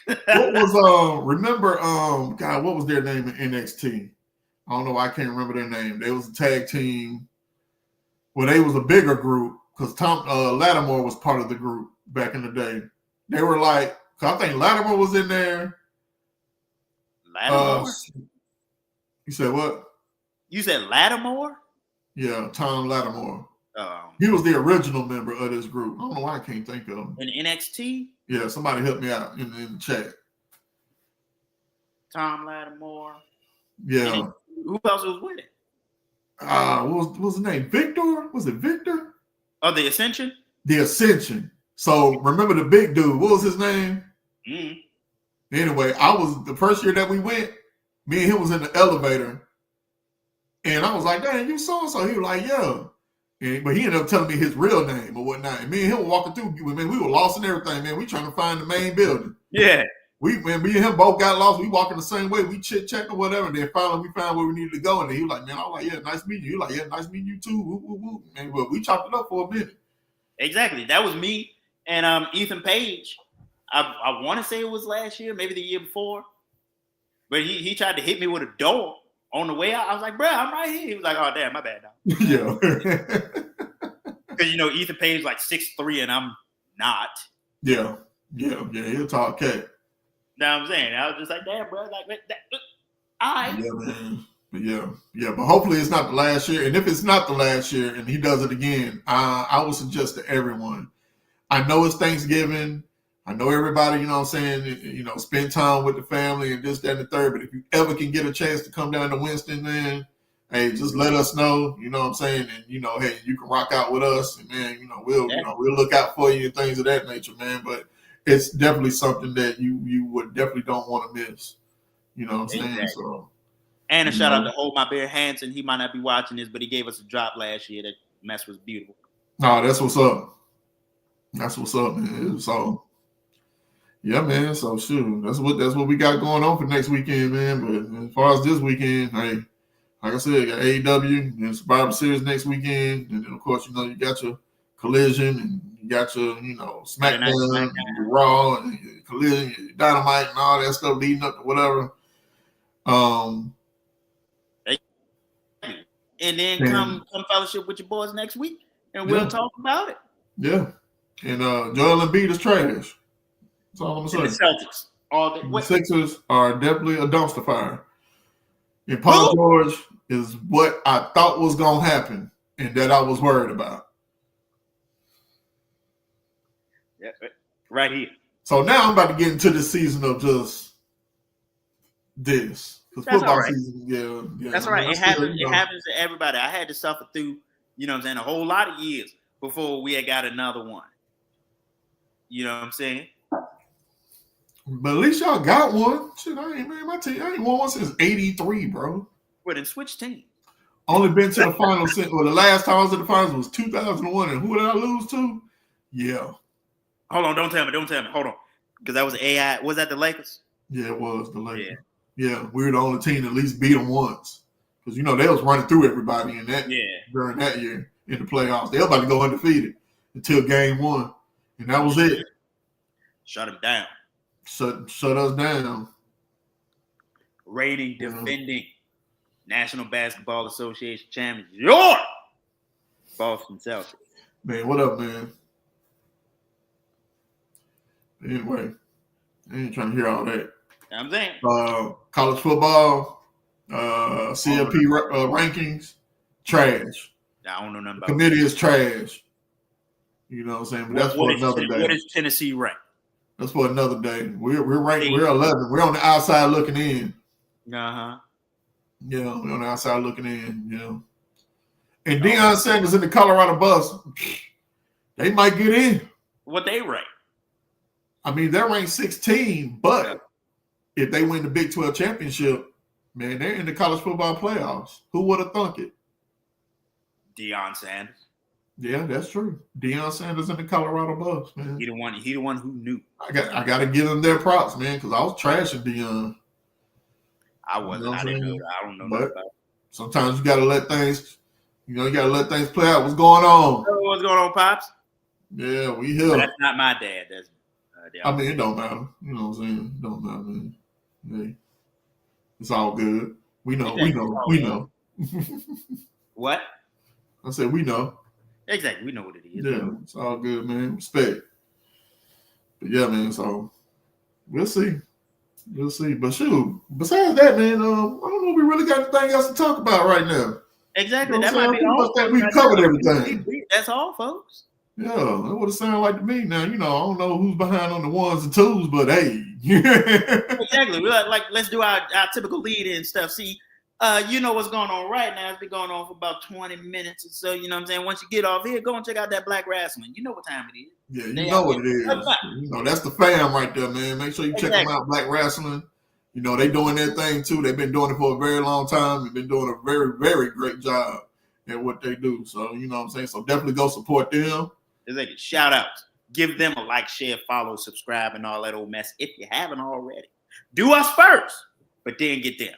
What was remember God, what was their name in NXT? I don't know why I can't remember their name. They was a tag team. Well, they was a bigger group because Tom Lattimore was part of the group back in the day. They were like, I think Lattimore was in there. Lattimore? You said what? You said Lattimore? Yeah, Tom Lattimore. He was the original member of this group. I don't know why I can't think of him. In NXT? Yeah, somebody help me out in the chat. Tom Lattimore. Yeah. Who else was with it? What was his name? Victor? Was it Victor? Oh, the Ascension? The Ascension. So remember the big dude. What was his name? Mm. Anyway, I was the first year that we went, me and him was in the elevator. And I was like, "Dang, you so-and-so." He was like, "Yeah." But he ended up telling me his real name or whatnot. And me and him were walking through, man, we were lost in everything, man. We trying to find the main building. Yeah. Me and him both got lost. We walking the same way. We chit-chat or whatever. And then finally we found where we needed to go. And then he was like, "Man," I was like, "Yeah, nice meeting you." He was like, "Yeah, nice meeting you too." Woo, woo, woo. And well, we chopped it up for a minute. Exactly. That was me and Ethan Page. I want to say it was last year, maybe the year before. But he tried to hit me with a door on the way out. I was like, "Bro, I'm right here." He was like, "Oh, damn, my bad, dog." Yeah. Because, Ethan Page like 6'3" and I'm not. Yeah. He'll talk cat. Know what I'm saying? I was just like, "Damn, bro." Like, all right. Yeah, man. Yeah. But hopefully it's not the last year. And if it's not the last year and he does it again, I would suggest to everyone. I know it's Thanksgiving. I know everybody, you know what I'm saying, spend time with the family and this, that, and the third. But if you ever can get a chance to come down to Winston, man, hey, just let us know, you know what I'm saying? And, hey, you can rock out with us. And, man, we'll look out for you and things of that nature, man. But it's definitely something that you would definitely don't want to miss. You know what I'm saying? Exactly. So, and a shout out to Hold My Bear Hansen. He might not be watching this, but he gave us a drop last year. That mess was beautiful. No, that's what's up. That's what's up, man. So, yeah, man. So, shoot, that's what we got going on for next weekend, man. But as far as this weekend, hey, like I said, you got AEW and Survivor Series next weekend, and then of course, you got your Collision and you got your, SmackDown, and Raw, and your Collision, your Dynamite, and all that stuff leading up to whatever. And then come fellowship with your boys next week, and we'll talk about it. Yeah, and Joel Embiid is trash. That's all I'm saying. The Celtics, the Sixers are definitely a dumpster fire. And Paul George is what I thought was gonna happen, and that I was worried about. Yeah, right here. So now I'm about to get into the season of just this. That's football all right. season, yeah. That's right. It happens to everybody. I had to suffer through, a whole lot of years before we had got another one. You know what I'm saying? But at least y'all got one. Shit, my team, I ain't won one since '83, bro. Well, then switch team. Only been to the finals since, the last time I was at the finals was 2001. And who did I lose to? Yeah. Hold on, don't tell me. Hold on. Because that was AI. Was that the Lakers? Yeah, it was the Lakers. Yeah, we were the only team that at least beat them once. Because, they was running through everybody during that year in the playoffs. They were about to go undefeated until game one. And that was it. Shut them down. Shut us down. Reigning, defending National Basketball Association champions, your Boston Celtics. Man, what up, man? Anyway, I ain't trying to hear all that. I'm saying. College football, CLP rankings, trash. I don't know nothing about committee is trash. You know what I'm saying? But that's for another day. What is Tennessee ranked? That's for another day. We're ranked. We're 11. We're on the outside looking in. Uh-huh. Yeah, we're on the outside looking in. And Deion Sanders in the Colorado bus, they might get in. What they rank? I mean, they're ranked 16, but if they win the Big 12 championship, man, they're in the college football playoffs. Who would have thunk it? Deion Sanders. Yeah, that's true. Deion Sanders in the Colorado bus, man. He the one who knew. I got to give them their props, man, because I was trashing Deion. I wasn't. I don't know nothing about it. sometimes you gotta let things, you gotta let things play out. What's going on? What's going on, Pops? Yeah, we here. But that's not my dad. That's I mean, it don't matter. You know what I'm saying? It don't matter, man. Hey, it's all good. We know. What? I said we know. Exactly. We know what it is. Yeah, it's all good, man. Respect. But yeah, man. So we'll see. We'll see. But shoot, besides that, man, I don't know if we really got anything else to talk about right now. Exactly. You know that might be all. I think we've covered everything. That's all, folks. Yeah, that would have sounded like to me. Now, I don't know who's behind on the ones and twos, but hey. Exactly. We're like, let's do our typical lead-in stuff. See, you know what's going on right now. It's been going on for about 20 minutes or so. You know what I'm saying? Once you get off here, go and check out that Black Wrestling. You know what time it is. Yeah, you know what it is. That's the fam right there, man. Make sure you check them out, Black Wrestling. They doing their thing, too. They've been doing it for a very long time. They've been doing a very, very great job at what they do. So, you know what I'm saying? So definitely go support them. Like shout outs. Give them a like, share, follow, subscribe, and all that old mess if you haven't already. Do us first, but then get them.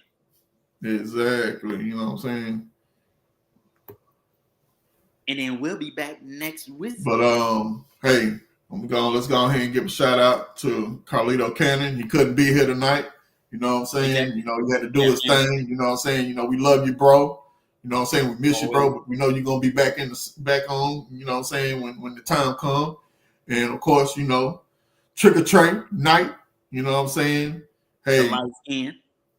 Exactly. You know what I'm saying? And then we'll be back next week. But hey, let's go ahead and give a shout out to Carlito Cannon. He couldn't be here tonight. You know what I'm saying? Exactly. He had to do his thing. You know what I'm saying? We love you, bro. You know what I'm saying? We miss you, bro. But we know you're gonna be back on, you know what I'm saying, when the time comes. And of course, trick or treat night, you know what I'm saying? Hey, the lights in.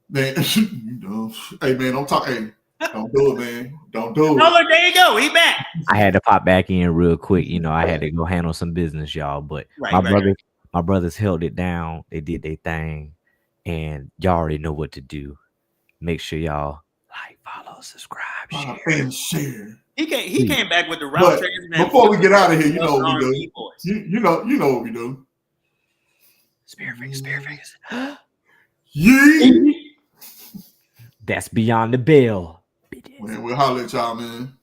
Man, hey man, don't talk. Hey, don't do it, man. Don't do it. Oh, look, there you go. He back. I had to pop back in real quick. I had to go handle some business, y'all. But my brothers held it down. They did their thing, and y'all already know what to do. Make sure y'all like, follow, subscribe, share. He came back with the route transmission. Before we get out of here, you know what we do. You know what we do. Spirit fingers. Yeah. That's beyond the bell. Man, we'll holler at y'all, man.